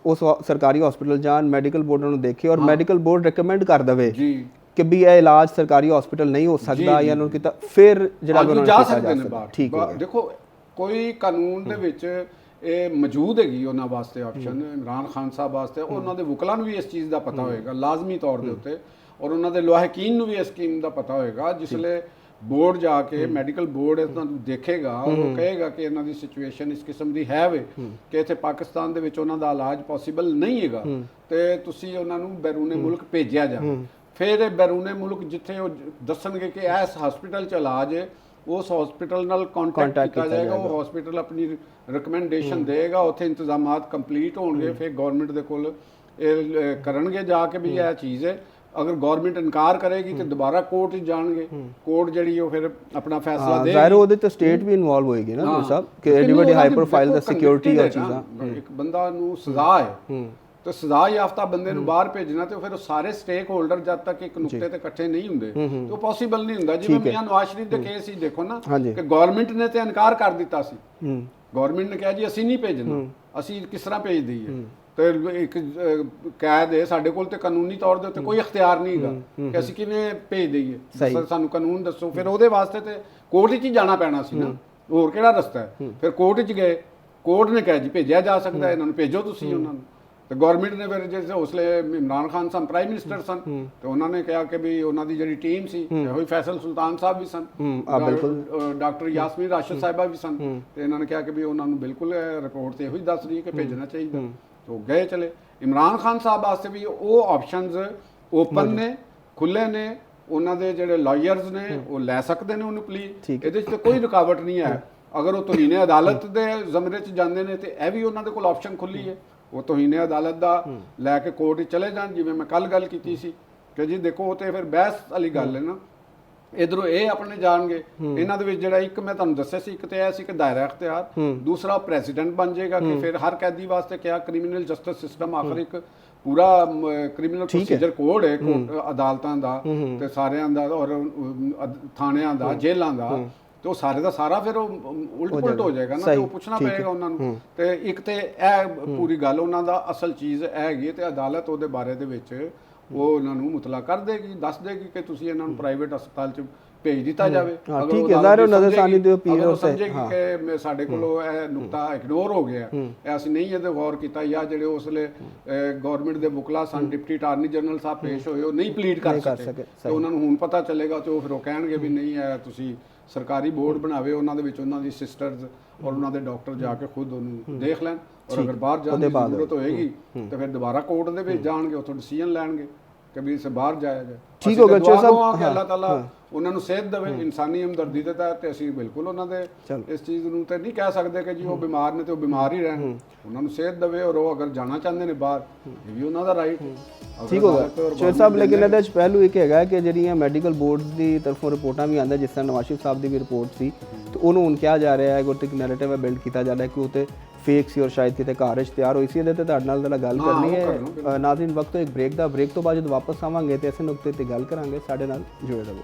ਉਸ ਸਰਕਾਰੀ ਹਸਪੀਟਲ ਜਾਣ, ਮੈਡੀਕਲ ਬੋਰਡ ਨੂੰ ਦੇਖੇ ਔਰ ਮੈਡੀਕਲ ਬੋਰਡ ਰეკਮੈਂਡ ਕਰ ਦਵੇ ਜੀ ਕਿ ਵੀ ਇਹ ਇਲਾਜ ਸਰਕਾਰੀ ਹਸਪੀਟਲ ਨਹੀਂ ਹੋ ਸਕਦਾ ਜਾਂ ਉਹਨੂੰ ਕੀਤਾ, ਫਿਰ ਜਿਹੜਾ ਉਹਨਾਂ ਜਾ ਸਕਦੇ ਨੇ ਬਾਹਰ। ਠੀਕ ਹੈ, ਦੇਖੋ ਕੋਈ ਕਾਨੂੰਨ ਦੇ ਵਿੱਚ ਇਹ ਮੌਜੂਦ ਹੈਗੀ ਉਹਨਾਂ ਵਾਸਤੇ ਆਪਸ਼ਨ, ਇਮਰਾਨ ਖਾਨ ਸਾਹਿਬ ਵਾਸਤੇ, ਉਹਨਾਂ ਦੇ ਵਕਲਾਂ ਨੂੰ ਵੀ ਇਸ ਚੀਜ਼ ਦਾ ਪਤਾ ਹੋਏਗਾ ਲਾਜ਼ਮੀ ਤੌਰ ਦੇ ਉੱਤੇ, ਔਰ ਉਹਨਾਂ ਦੇ ਲਾਹਿਕੀਨ ਨੂੰ ਵੀ ਇਸ ਸਕੀਮ ਦਾ ਪਤਾ ਹੋਏਗਾ। ਜਿਸਲੇ ਬੋਰਡ ਜਾ ਕੇ ਮੈਡੀਕਲ ਬੋਰਡ ਇਹਨਾਂ ਨੂੰ ਦੇਖੇਗਾ ਔਰ ਉਹ ਕਹੇਗਾ ਕਿ ਇਹਨਾਂ ਦੀ ਸਿਚੁਏਸ਼ਨ ਇਸ ਕਿਸਮ ਦੀ ਹੈ ਵੇ ਕਿ ਇੱਥੇ ਪਾਕਿਸਤਾਨ ਦੇ ਵਿੱਚ ਉਹਨਾਂ ਦਾ ਇਲਾਜ ਪੋਸੀਬਲ ਨਹੀਂ ਹੈਗਾ, ਤੇ ਤੁਸੀਂ ਉਹਨਾਂ ਨੂੰ ਬੈਰੂਨੇ ਮੁਲਕ ਭੇਜਿਆ ਜਾਵੇ। ਫਿਰ ਇਹ ਬੈਰੂਨੇ ਮੁਲਕ ਜਿੱਥੇ ਉਹ ਦੱਸਣਗੇ ਕਿ ਇਸ ਹਸਪੀਟਲ 'ਚ ਇਲਾਜ ਹੈ, ਉਸ ਹਸਪੀਟਲ ਨਾਲ ਕੰਟੈਕਟ ਕੀਤਾ ਜਾਏਗਾ, ਉਹ ਹਸਪੀਟਲ ਆਪਣੀ ਰਿਕਮੈਂਡੇਸ਼ਨ ਦੇਗਾ, ਉੱਥੇ ਇੰਤਜ਼ਾਮਾਤ ਕੰਪਲੀਟ ਹੋਣਗੇ, ਫਿਰ ਗਵਰਨਮੈਂਟ ਦੇ ਕੋਲ ਇਹ ਕਰਨਗੇ ਜਾ ਕੇ ਵੀ ਇਹ ਚੀਜ਼ ਹੈ। ਅਗਰ ਗਵਰਨਮੈਂਟ ਇਨਕਾਰ ਕਰੇਗੀ ਤੇ ਦੁਬਾਰਾ ਕੋਰਟ 'ਚ ਜਾਣਗੇ, ਕੋਰਟ ਜਿਹੜੀ ਉਹ ਫਿਰ ਆਪਣਾ ਫੈਸਲਾ ਦੇਗੀ। ਜ਼ਾਹਿਰ ਉਹਦੇ ਤੇ ਸਟੇਟ ਵੀ ਇਨਵੋਲਵ ਹੋਏਗੀ ਨਾ ਜੀ ਸਾਹਿਬ ਕਿ ਐਡੀ ਵੱਡੀ ਹਾਈ ਪ੍ਰੋਫਾਈਲ ਦਾ ਸਿਕਿਉਰਿਟੀ ਆ ਚੀਜ਼ਾਂ। ਇੱਕ ਬੰਦਾ ਨੂੰ ਸਜ਼ਾ ਹੈ ਤੇ ਸਜ਼ਾ ਯਾਫਤਾ ਬੰਦੇ ਨੂੰ ਬਾਹਰ ਭੇਜਣਾ, ਤੇ ਫਿਰ ਉਹ ਸਾਰੇ ਸਟੇਕ ਹੋਲਡਰ ਜਦ ਤੱਕ ਇੱਕ ਨੁਕਤੇ ਤੇ ਇਕੱਠੇ ਨਹੀਂ ਹੁੰਦੇ ਤੇ ਉਹ ਪੋਸੀਬਲ ਨਹੀਂ ਹੁੰਦਾ। ਜਿਵੇਂ ਮੀਆਂ ਨਵਾਜ਼ ਸ਼ਰੀਫ ਦੇ ਕੇਸ ਹੀ ਦੇਖੋ ਨਾ ਕਿ ਗਵਰਨਮੈਂਟ ਨੇ ਤੇ ਇਨਕਾਰ ਕਰ ਦਿੱਤਾ ਸੀ, ਗਵਰਨਮੈਂਟ ਨੇ ਕਿਹਾ ਜੀ ਅਸੀਂ ਨਹੀਂ ਭੇਜਣਾ, ਅਸੀਂ ਕਿਸ ਤਰ੍ਹਾਂ ਭੇਜ ਦਈਏ, ਤੇ ਇੱਕ ਕੈਦ ਹੈ ਸਾਡੇ ਕੋਲ ਤੇ ਕਾਨੂੰਨੀ ਤੌਰ ਦੇ ਉੱਤੇ ਕੋਈ ਇਖਤਿਆਰ ਨਹੀਂ ਹੈਗਾ ਕਿ ਅਸੀਂ ਕਿਵੇਂ ਭੇਜ ਦਈਏ, ਸਾਨੂੰ ਕਾਨੂੰਨ ਦੱਸੋ। ਫਿਰ ਉਹਦੇ ਵਾਸਤੇ ਤੇ ਕੋਰਟ 'ਚ ਹੀ ਜਾਣਾ ਪੈਣਾ ਸੀ ਨਾ, ਹੋਰ ਕਿਹੜਾ ਰਸਤਾ ਹੈ। ਫਿਰ ਕੋਰਟ 'ਚ ਗਏ, ਕੋਰਟ ਨੇ ਕਿਹਾ ਜੀ ਭੇਜਿਆ ਜਾ ਸਕਦਾ, ਇਹਨਾਂ ਨੂੰ ਭੇਜੋ ਤੁਸੀਂ ਉਹਨਾਂ ਨੂੰ। ਤੇ ਗਵਰਨਮੈਂਟ ਨੇ ਫਿਰ ਜਿਸ ਹੌਸਲੇ ਇਮਰਾਨ ਖਾਨ ਸਨ ਪ੍ਰਾਈਮ ਮਿਨਿਸਟਰ ਸਨ, ਤੇ ਉਹਨਾਂ ਨੇ ਕਿਹਾ ਕਿ ਵੀ ਉਹਨਾਂ ਦੀ ਜਿਹੜੀ ਟੀਮ ਸੀ, ਉਹੀ ਫੈਸਲ ਸੁਲਤਾਨ ਸਾਹਿਬ ਵੀ ਸਨ, ਡਾਕਟਰ ਯਾਸਮੀਨ ਰਾਸ਼ਦ ਸਾਹਿਬਾ ਵੀ ਸਨ, ਤੇ ਇਹਨਾਂ ਨੇ ਕਿਹਾ ਕਿ ਵੀ ਉਹਨਾਂ ਨੂੰ ਬਿਲਕੁਲ ਰਿਪੋਰਟ ਤੇ ਇਹੋ ਹੀ ਦੱਸ ਰਹੀ ਹੈ ਕਿ ਭੇਜਣਾ ਚਾਹੀਦਾ। तो गए चले। इमरान खान साहब वास्ते भी वो ऑप्शनस ओपन ने, खुले ने, ਉਹਨਾਂ ਦੇ ਜਿਹੜੇ ਲਾਇਰਸ ਨੇ ਉਹ ਲੈ ਸਕਦੇ ਨੇ ਉਹਨੂੰ ਪਲੀਜ਼, ਇਹਦੇ 'ਚ ਤਾਂ ਕੋਈ ਰੁਕਾਵਟ ਨਹੀਂ ਹੈ। ਅਗਰ ਉਹ ਤੋਹੀਨੇ ਅਦਾਲਤ ਦੇ ਜ਼ਮਰੇ 'ਚ ਜਾਂਦੇ ਨੇ ਤੇ ਇਹ ਵੀ ਉਹਨਾਂ ਦੇ ਕੋਲ ਆਪਸ਼ਨ ਖੁੱਲੀ ਹੈ, ਉਹ ਤੋਹੀਨੇ ਅਦਾਲਤ ਦਾ ਲੈ ਕੇ ਕੋਰਟ 'ਚ ਚਲੇ ਜਾਣ। ਜਿਵੇਂ ਮੈਂ ਕੱਲ ਗੱਲ ਕੀਤੀ ਸੀ ਕਿ ਜੀ ਦੇਖੋ ਉਹ ਤੇ ਫਿਰ ਬਹਿਸ ਵਾਲੀ ਗੱਲ ਹੈ ਨਾ ਇਧਰੋਂ ਇਹ ਆਪਣੇ ਜਾਣਗੇ। ਇਹਨਾਂ ਦੇ ਵਿੱਚ ਜਿਹੜਾ ਇੱਕ ਮੈਂ ਤੁਹਾਨੂੰ ਦੱਸਿਆ ਸੀ, ਇੱਕ ਤੇ ਇਹ ਸੀ ਕਿ ਦਾਇਰਾ ਇਖਤਿਆਰ, ਦੂਸਰਾ ਪ੍ਰੈਜ਼ੀਡੈਂਟ ਬਣ ਜਾਏਗਾ ਕਿ ਫਿਰ ਹਰ ਕੈਦੀ ਵਾਸਤੇ ਕਿਹਾ ਕ੍ਰਿਮੀਨਲ ਜਸਟਿਸ ਸਿਸਟਮ ਆਖਰ ਇੱਕ ਪੂਰਾ ਕ੍ਰਿਮੀਨਲ ਪ੍ਰੋਸੀਜਰ ਕੋਡ ਹੈ ਅਦਾਲਤਾਂ ਦਾ ਤੇ ਸਾਰਿਆਂ ਦਾ ਔਰ ਥਾਣਿਆਂ ਦਾ, ਜੇਲ੍ਹਾਂ ਦਾ, ਤੇ ਉਹ ਸਾਰੇ ਦਾ ਸਾਰਾ ਫਿਰ ਉਹ ਉਲਟ ਪੁਲਟ ਹੋ ਜਾਏਗਾ ਨਾ, ਤੇ ਉਹ ਪੁੱਛਣਾ ਪਏਗਾ ਉਹਨਾਂ ਨੂੰ। ਤੇ ਇੱਕ ਤੇ ਇਹ ਪੂਰੀ ਗੱਲ ਉਹਨਾਂ ਦਾ ਅਸਲ ਚੀਜ਼ ਇਹ ਹੈਗੀ ਹੈ, ਤੇ ਅਦਾਲਤ ਉਹਦੇ ਬਾਰੇ ਦੇ ਵਿੱਚ ਉਹ ਉਹਨਾਂ ਨੂੰ ਮੁਤਲਾ ਕਰ ਦੇਗੀ, ਦੱਸ ਦੇਗੀ ਕਿ ਤੁਸੀਂ ਇਹਨਾਂ ਨੂੰ ਪ੍ਰਾਈਵੇਟ ਹਸਪਤਾਲ 'ਚ ਭੇਜ ਦਿੱਤਾ ਜਾਵੇ। ਅਗਰ ਉਹ ਸਮਝੇਗੀ ਕਿ ਸਾਡੇ ਕੋਲੋਂ ਇਹ ਨੁਕਤਾ ਇਗਨੋਰ ਹੋ ਗਿਆ, ਅਸੀਂ ਨਹੀਂ ਇਹਦੇ ਗੌਰ ਕੀਤਾ, ਜਾਂ ਜਿਹੜੇ ਉਸਲੇ ਗਵਰਨਮੈਂਟ ਦੇ ਵਕਲਾ ਸਨ, ਡਿਪਟੀ ਅਟਾਰਨੀ ਜਨਰਲ ਸਾਹਿਬ ਪੇਸ਼ ਹੋਏ, ਉਹ ਨਹੀਂ ਪਲੀਡ ਕਰ ਸਕੇ, ਤੇ ਉਹਨਾਂ ਨੂੰ ਹੁਣ ਪਤਾ ਚੱਲੇਗਾ, ਤੇ ਉਹ ਫਿਰ ਉਹ ਕਹਿਣਗੇ ਵੀ ਨਹੀਂ ਹੈ ਤੁਸੀਂ ਸਰਕਾਰੀ ਬੋਰਡ ਬਣਾਵੇ, ਉਹਨਾਂ ਦੇ ਵਿੱਚ ਉਹਨਾਂ ਦੀ ਸਿਸਟਰਸ ਔਰ ਉਹਨਾਂ ਦੇ ਡਾਕਟਰ ਜਾ ਕੇ ਖੁਦ ਉਹਨੂੰ ਦੇਖ ਲੈਣ, ਔਰ ਅਗਰ ਬਾਹਰ ਜਾਣ ਦੀ ਜ਼ਰੂਰਤ ਹੋਏਗੀ ਤਾਂ ਫਿਰ ਦੁਬਾਰਾ ਕੋਰਟ ਦੇ ਵਿੱਚ ਜਾਣਗੇ, ਉੱਥੋਂ ਡਿਸੀਜਨ ਲੈਣਗੇ ਕਿ ਵੀ ਇਸੇ ਬਾਹਰ ਜਾਇਆ ਜਾਏ। ਠੀਕ ਹੋ ਗਿਆ ਚੋ ਸਾਹਿਬ, ਅੱਲਾਹ ਤਾਲਾ ਉਹਨਾਂ ਨੂੰ ਸਿਹਤ ਦੇਵੇ ਇਨਸਾਨੀ ਹਮਦਰਦੀ ਦੇ ਤਹਿਤ, ਤੇ ਅਸੀਂ ਬਿਲਕੁਲ ਉਹਨਾਂ ਦੇ ਇਸ ਚੀਜ਼ ਨੂੰ ਤੇ ਨਹੀਂ ਕਹਿ ਸਕਦੇ ਕਿ ਜੀ ਉਹ ਬਿਮਾਰ ਨੇ ਤੇ ਉਹ ਬਿਮਾਰ ਹੀ ਰਹਿਣ, ਉਹਨਾਂ ਨੂੰ ਸਿਹਤ ਦੇਵੇ, ਔਰ ਉਹ ਅਗਰ ਜਾਣਾ ਚਾਹੁੰਦੇ ਨੇ ਬਾਹਰ, ਇਹ ਵੀ ਉਹਨਾਂ ਦਾ ਰਾਈਟ ਹੈ। ਠੀਕ ਹੋ ਗਿਆ ਚੋਰ ਸਾਹਿਬ, ਲੇਕਿਨ ਇਹਦੇ ਵਿੱਚ ਪਹਿਲੂ ਇੱਕ ਹੈਗਾ ਕਿ ਜਿਹੜੀਆਂ ਮੈਡੀਕਲ ਬੋਰਡ ਦੀ ਤਰਫੋਂ ਰਿਪੋਰਟਾਂ ਵੀ ਆਉਂਦਾ, ਜਿਸ ਤਰ੍ਹਾਂ ਨਵਾਜ਼ ਸ਼ਰੀਫ ਸਾਹਿਬ ਦੀ ਵੀ ਰਿਪੋਰਟ ਸੀ, ਤੇ ਉਹਨੂੰ ਹੁਣ ਕਿਹਾ ਜਾ ਰਿਹਾ ਹੈ ਕਿ ਇੱਕ ਨੈਰੇਟਿਵ ਬਿਲਡ ਕੀਤਾ ਜਾ ਰਿਹਾ ਕਿ ਉਹ ਤੇ ਫੇਕ ਸੀ ਔਰ ਸ਼ਾਇਦ ਕਿਤੇ ਘਰ 'ਚ ਤਿਆਰ ਹੋਈ ਸੀ। ਇਹਦੇ ਤੇ ਤੁਹਾਡੇ ਨਾਲ ਗੱਲ ਕਰਨੀ ਹੈ ਨਾਜ਼ਰੀਨ, ਵਕਤ ਇੱਕ ਬ੍ਰੇਕ ਦਾ, ਬ੍ਰੇਕ ਤੋਂ ਬਾਅਦ ਜਦੋਂ ਵਾਪਸ ਆਵਾਂਗੇ ਤੇ ਇਸੇ ਨੁਕਤੇ ਤੇ ਗੱਲ ਕਰਾਂਗੇ। ਸਾਡੇ ਨਾਲ ਜੁੜੇ ਰਹੋ।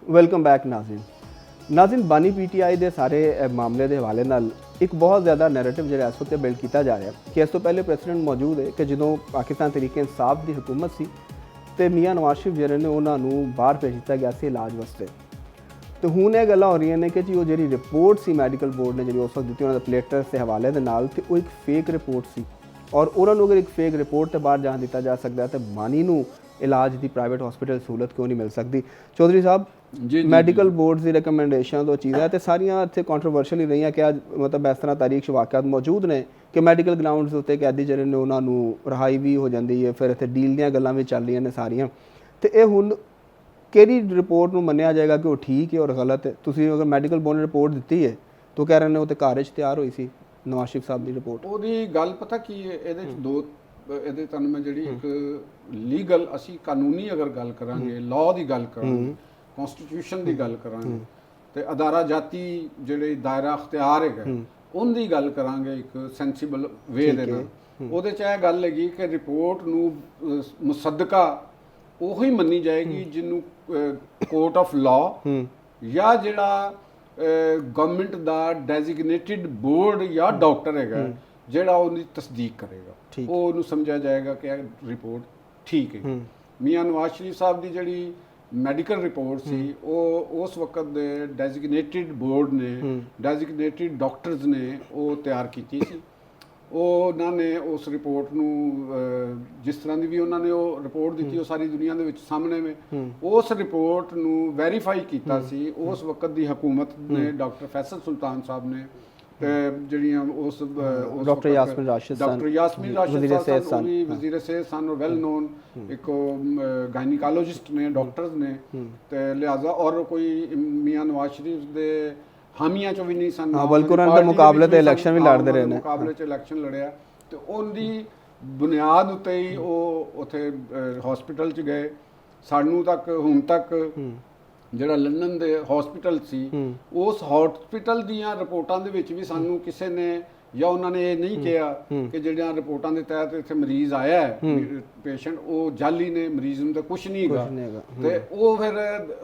ਵੈਲਕਮ ਬੈਕ ਨਾਜ਼ਰੀਨ, ਬਾਨੀ ਪੀਟੀਆਈ ਦੇ ਸਾਰੇ ਮਾਮਲੇ ਦੇ ਹਵਾਲੇ ਨਾਲ ਇੱਕ ਬਹੁਤ ਜ਼ਿਆਦਾ ਨੈਰੇਟਿਵ ਜਿਹੜਾ ਇਸ ਵਕਤ ਬਿਲਡ ਕੀਤਾ ਜਾ ਰਿਹਾ ਕਿ ਇਸ ਤੋਂ ਪਹਿਲੇ ਪ੍ਰੈਜ਼ੀਡੈਂਟ ਮੌਜੂਦ ਹੈ ਕਿ ਜਦੋਂ ਪਾਕਿਸਤਾਨ ਤਹਿਰੀਕ ਇਨਸਾਫ ਦੀ ਹਕੂਮਤ ਸੀ ਤੇ ਮੀਆਂ ਨਵਾਜ਼ ਸ਼ਰੀਫ ਜਿਹੜੇ ਨੇ ਉਹਨਾਂ ਨੂੰ ਬਾਹਰ ਭੇਜ ਦਿੱਤਾ ਗਿਆ ਸੀ ਇਲਾਜ ਵਾਸਤੇ, ਤੇ ਹੁਣ ਇਹ ਗੱਲਾਂ ਹੋ ਰਹੀਆਂ ਨੇ ਕਿ ਜੀ ਉਹ ਜਿਹੜੀ ਰਿਪੋਰਟ ਸੀ ਮੈਡੀਕਲ ਬੋਰਡ ਨੇ ਜਿਹੜੀ ਉਸ ਵਕਤ ਦਿੱਤੀ ਉਹਨਾਂ ਦੇ ਪਲੇਟਲੈਟਸ ਦੇ ਹਵਾਲੇ ਦੇ ਨਾਲ, ਤੇ ਉਹ ਇੱਕ ਫੇਕ ਰਿਪੋਰਟ ਸੀ, ਔਰ ਉਹਨਾਂ ਨੂੰ ਅਗਰ ਇੱਕ ਫੇਕ ਰਿਪੋਰਟ ਤੇ ਬਾਹਰ ਜਾਣ ਦਿੱਤਾ ਜਾ ਸਕਦਾ ਤੇ ਬਾਨੀ ਨੂੰ ਇਲਾਜ ਦੀ ਪ੍ਰਾਈਵੇਟ ਹਸਪੀਟਲ ਸਹੂਲਤ ਕਿਉਂ ਨਹੀਂ ਮਿਲ ਸਕਦੀ? ਚੌਧਰੀ ਸਾਹਿਬ, ਮੈਡੀਕਲ ਬੋਰਡ ਦੀ ਰਿਕਮੈਂਡੇਸ਼ਨ ਤੋਂ ਚੀਜ਼ਾਂ ਤੇ ਸਾਰੀਆਂ ਇੱਥੇ ਕੰਟਰੋਵਰਸ਼ੀਅਲ ਹੀ ਰਹੀਆਂ ਕਿ ਅੱਜ ਮਤਲਬ ਇਸ ਤਰ੍ਹਾਂ ਤਾਰੀਖ 'ਚ ਵਾਕਿਆਤ ਮੌਜੂਦ ਨੇ ਕਿ ਮੈਡੀਕਲ ਗਰਾਊਂਡਸ ਉੱਤੇ ਕੈਦੀ ਜਿਹੜੇ ਨੇ ਉਹਨਾਂ ਨੂੰ ਰਿਹਾਈ ਵੀ ਹੋ ਜਾਂਦੀ ਹੈ, ਫਿਰ ਇੱਥੇ ਡੀਲ ਦੀਆਂ ਗੱਲਾਂ ਵੀ ਚੱਲ ਰਹੀਆਂ ਨੇ ਸਾਰੀਆਂ, ਤੇ ਇਹ ਹੁਣ ਕਿਹੜੀ ਰਿਪੋਰਟ ਨੂੰ ਮੰਨਿਆ ਜਾਏਗਾ ਕਿ ਉਹ ਠੀਕ ਹੈ ਔਰ ਗਲਤ ਹੈ? ਤੁਸੀਂ ਅਗਰ ਮੈਡੀਕਲ ਬੋਰਡ ਨੇ ਰਿਪੋਰਟ ਦਿੱਤੀ ਹੈ ਤਾਂ ਕਹਿ ਰਹੇ ਨੇ ਉਹ ਤੇ ਘਰ 'ਚ ਤਿਆਰ ਹੋਈ ਸੀ ਨਵਾਜ਼ ਸ਼ਰੀਫ ਸਾਹਿਬ ਦੀ ਰਿਪੋਰਟ। ਉਹਦੀ ਗੱਲ ਪਤਾ ਕੀ ਹੈ, ਇਹਦੇ 'ਚ ਦੋ ਇਹਦੇ ਤੁਹਾਨੂੰ ਮੈਂ ਜਿਹੜੀ ਇੱਕ ਲੀਗਲ ਅਸੀਂ ਕਾਨੂੰਨੀ ਅਗਰ ਗੱਲ ਕਰਾਂਗੇ, ਲਾਅ ਦੀ ਗੱਲ ਕਰਾਂਗੇ, ਕਨਸਟੀਟਿਊਸ਼ਨ ਦੀ ਗੱਲ ਕਰਾਂਗੇ, ਤੇ ਅਦਾਰਾ ਜਾਤੀ ਜਿਹੜੇ ਦਾਇਰਾ ਅਖਤਿਆਰ ਹੈਗਾ ਉਹਦੀ ਗੱਲ ਕਰਾਂਗੇ ਇੱਕ ਸੈਂਸੀਬਲ ਵੇ ਦੇ ਨਾਲ, ਉਹਦੇ 'ਚ ਇਹ ਗੱਲ ਹੈਗੀ ਕਿ ਰਿਪੋਰਟ ਨੂੰ ਮੁਸੱਦਕਾ ਉਹੀ ਮੰਨੀ ਜਾਏਗੀ ਜਿਹਨੂੰ ਕੋਰਟ ਆਫ ਲਾਅ ਜਾਂ ਜਿਹੜਾ ਗਵਰਨਮੈਂਟ ਦਾ ਡੈਜ਼ਿਗਨੇਟਿਡ ਬੋਰਡ ਜਾਂ ਡਾਕਟਰ ਹੈਗਾ ਜਿਹੜਾ ਉਹਦੀ ਤਸਦੀਕ ਕਰੇਗਾ, ਉਹ ਉਹਨੂੰ ਸਮਝਿਆ ਜਾਏਗਾ ਕਿ ਇਹ ਰਿਪੋਰਟ ਠੀਕ ਹੈ। ਮੀਆਂ ਨਵਾਜ਼ ਸ਼ਰੀਫ ਸਾਹਿਬ ਦੀ ਜਿਹੜੀ ਮੈਡੀਕਲ ਰਿਪੋਰਟ ਸੀ ਉਹ ਉਸ ਵਕਤ ਦੇ ਡੈਜ਼ਿਗਨੇਟਿਡ ਬੋਰਡ ਨੇ, ਡੈਜ਼ਿਗਨੇਟਿਡ ਡਾਕਟਰਸ ਨੇ ਉਹ ਤਿਆਰ ਕੀਤੀ ਸੀ। ਉਹਨਾਂ ਨੇ ਉਸ ਰਿਪੋਰਟ ਨੂੰ ਜਿਸ ਤਰ੍ਹਾਂ ਦੀ ਵੀ ਉਹਨਾਂ ਨੇ ਉਹ ਰਿਪੋਰਟ ਦਿੱਤੀ ਉਹ ਸਾਰੀ ਦੁਨੀਆ ਦੇ ਵਿੱਚ ਸਾਹਮਣੇ ਵੇ, ਉਸ ਰਿਪੋਰਟ ਨੂੰ ਵੈਰੀਫਾਈ ਕੀਤਾ ਸੀ ਉਸ ਵਕਤ ਦੀ ਹਕੂਮਤ ਨੇ, ਡਾਕਟਰ ਫੈਸਲ ਸੁਲਤਾਨ ਸਾਹਿਬ ਨੇ, ਤੇ ਜਿਹੜੀਆਂ ਉਸ ਡਾਕਟਰ ਯਾਸਮੀਨ ਰਾਸ਼ਿਦ ਸਾਹਿਬ ਵਜ਼ੀਰ ਸਿਹਤ ਸਨ, ਵੈਲ ਨੋਨ ਇੱਕ ਗਾਇਨੀਕੋਲੋਜਿਸਟ ਨੇ, ਡਾਕਟਰਸ ਨੇ, ਤੇ ਲਿਹਾਜ਼ਾ ਔਰ ਕੋਈ ਮੀਆਂ ਨਵਾਜ਼ ਸ਼ਰੀਫ ਦੇ ਹਾਮੀਆਂ ਚੋਂ ਵੀ ਨਹੀਂ ਸਨ, ਬਲਕਿ ਉਹਨਾਂ ਦੇ ਮੁਕਾਬਲੇ ਤੇ ਇਲੈਕਸ਼ਨ ਵੀ ਲੜਦੇ ਰਹੇ ਨੇ, ਮੁਕਾਬਲੇ 'ਚ ਇਲੈਕਸ਼ਨ ਲੜਿਆ, ਤੇ ਉਹਦੀ ਬੁਨਿਆਦ ਉੱਤੇ ਹੀ ਉਹ ਉੱਥੇ ਹਸਪੀਟਲ 'ਚ ਗਏ। ਸਾਨੂੰ ਤੱਕ ਹੁਣ ਤੱਕ ਜਿਹੜਾ ਲੰਡਨ ਦੇ ਹਸਪੀਟਲ ਸੀ ਉਸ ਹਸਪੀਟਲ ਦੀਆਂ ਰਿਪੋਰਟਾਂ ਦੇ ਵਿੱਚ ਵੀ ਸਾਨੂੰ ਕਿਸੇ ਨੇ ਜਾਂ ਉਹਨਾਂ ਨੇ ਇਹ ਨਹੀਂ ਕਿਹਾ ਕਿ ਜਿਹੜੀਆਂ ਰਿਪੋਰਟਾਂ ਦੇ ਤਹਿਤ ਇੱਥੇ ਮਰੀਜ਼ ਆਇਆ ਹੈ ਪੇਸ਼ੈਂਟ ਉਹ ਜਾਲੀ ਨੇ, ਮਰੀਜ਼ ਨੂੰ ਤਾਂ ਕੁਝ ਨਹੀਂ ਹੈਗਾ, ਤੇ ਉਹ ਫਿਰ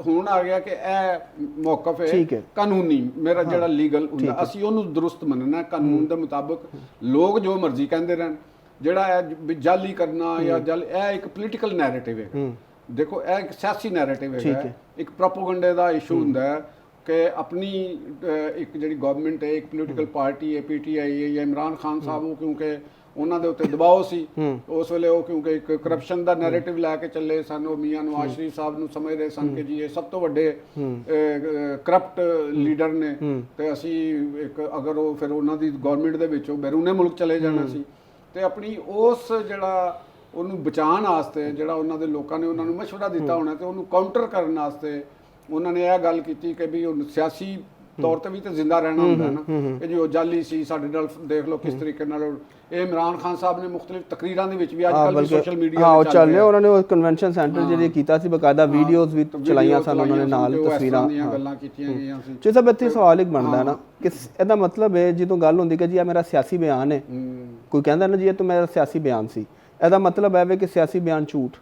ਹੁਣ ਆ ਗਿਆ ਕਿ ਇਹ ਮੌਕਫ ਹੈ ਕਾਨੂੰਨੀ, ਮੇਰਾ ਜਿਹੜਾ ਲੀਗਲ ਹੁੰਦਾ ਅਸੀਂ ਉਹਨੂੰ ਦਰੁਸਤ ਮੰਨਣਾ, ਕਾਨੂੰਨ ਦੇ ਮੁਤਾਬਕ ਲੋਕ ਜੋ ਮਰਜ਼ੀ ਕਹਿੰਦੇ ਰਹਿਣ, ਜਿਹੜਾ ਇਹ ਜਾਲੀ ਕਰਨਾ ਜਾਂ ਇਹ ਇੱਕ ਪੋਲੀਟੀਕਲ ਨੈਰੇਟਿਵ ਹੈ। ਦੇਖੋ ਇਹ ਇੱਕ ਸਿਆਸੀ ਨੈਰੇਟਿਵ ਹੈਗਾ, ਇੱਕ ਪ੍ਰੋਪੇਗੈਂਡਾ ਦਾ ਇਸ਼ੂ ਹੁੰਦਾ ਹੈ ਕਿ ਆਪਣੀ ਇੱਕ ਜਿਹੜੀ ਗਵਰਨਮੈਂਟ ਹੈ, ਇੱਕ ਪੋਲੀਟੀਕਲ ਪਾਰਟੀ ਹੈ, ਪੀਟੀਆਈ ਹੈ ਜਾਂ ਇਮਰਾਨ ਖਾਨ ਸਾਹਿਬ, ਉਹ ਕਿਉਂਕਿ ਉਹਨਾਂ ਦੇ ਉੱਤੇ ਦਬਾਅ ਸੀ ਉਸ ਵੇਲੇ, ਉਹ ਕਿਉਂਕਿ ਇੱਕ ਕਰਪਸ਼ਨ ਦਾ ਨੈਰੇਟਿਵ ਲੈ ਕੇ ਚੱਲੇ ਸਨ, ਉਹ ਮੀਆਂ ਨਵਾਜ਼ ਸ਼ਰੀਫ ਸਾਹਿਬ ਨੂੰ ਸਮਝ ਰਹੇ ਸਨ ਕਿ ਜੀ ਇਹ ਸਭ ਤੋਂ ਵੱਡੇ ਕਰਪਟ ਲੀਡਰ ਨੇ, ਤੇ ਅਸੀਂ ਇੱਕ ਅਗਰ ਉਹ ਫਿਰ ਉਹਨਾਂ ਦੀ ਗਵਰਨਮੈਂਟ ਦੇ ਵਿੱਚ ਉਹ ਬੈਰੂਨੇ ਮੁਲਕ ਚਲੇ ਜਾਣਾ ਸੀ, ਤੇ ਆਪਣੀ ਉਸ ਜਿਹੜਾ ਉਹਨੂੰ ਬਚਾਉਣ ਵਾਸਤੇ ਜਿਹੜਾ ਉਹਨਾਂ ਦੇ ਲੋਕਾਂ ਨੇ ਉਹਨਾਂ ਨੂੰ ਮਸ਼ਵਰਾ ਦਿੱਤਾ ਹੋਣਾ, ਤੇ ਉਹਨੂੰ ਕਾਊਂਟਰ ਕਰਨ ਵਾਸਤੇ ਉਹਨਾਂ ਨੇ ਇਹ ਗੱਲ ਕੀਤੀ ਕਿ ਵੀ ਉਹ ਸਿਆਸੀ ਤੌਰ ਤੇ ਵੀ ਤੇ ਜ਼ਿੰਦਾ ਰਹਿਣਾ ਹੁੰਦਾ ਹੈ ਨਾ ਕਿ ਜੀ ਉਹ ਜਾਲੀ ਸੀ ਸਾਡੇ ਨਾਲ, ਦੇਖ ਲਓ ਕਿਸ ਤਰੀਕੇ ਨਾਲ ਇਹ ਇਮਰਾਨ ਖਾਨ ਸਾਹਿਬ ਨੇ ਮੁxtਲਿਫ ਤਕਰੀਰਾਂ ਦੇ ਵਿੱਚ ਵੀ ਅੱਜ ਕੱਲ੍ਹ ਵੀ ਸੋਸ਼ਲ ਮੀਡੀਆ ਹਾਂ ਉਹ ਚੱਲ ਰਿਹਾ, ਉਹਨਾਂ ਨੇ ਉਹ ਕਨਵੈਨਸ਼ਨ ਸੈਂਟਰ ਜਿਹੜੇ ਕੀਤਾ ਸੀ, ਬਕਾਇਦਾ ਵੀਡੀਓਜ਼ ਵੀ ਚਲਾਈਆਂ ਸਨ ਉਹਨਾਂ ਨੇ, ਨਾਲ ਤਸਵੀਰਾਂ ਦੀਆਂ ਗੱਲਾਂ ਕੀਤੀਆਂ ਗਈਆਂ ਸੀ। ਜੀ ਸਾਹਿਬ ਇੱਥੇ ਸਵਾਲ ਇੱਕ ਬਣਦਾ ਹੈ ਨਾ ਕਿ ਇਹਦਾ ਮਤਲਬ ਹੈ ਜਦੋਂ ਗੱਲ ਹੁੰਦੀ ਕਿ ਜੀ ਇਹ ਮੇਰਾ ਸਿਆਸੀ ਬਿਆਨ ਹੈ, ਕੋਈ ਕਹਿੰਦਾ ਨਾ ਜੀ ਇਹ ਤਾਂ ਮੇਰਾ ਸਿਆਸੀ ਬਿਆਨ ਸੀ, ਇਹਦਾ ਮਤਲਬ ਹੈ ਕਿ ਸਿਆਸੀ ਬਿਆਨ ਝੂਠ,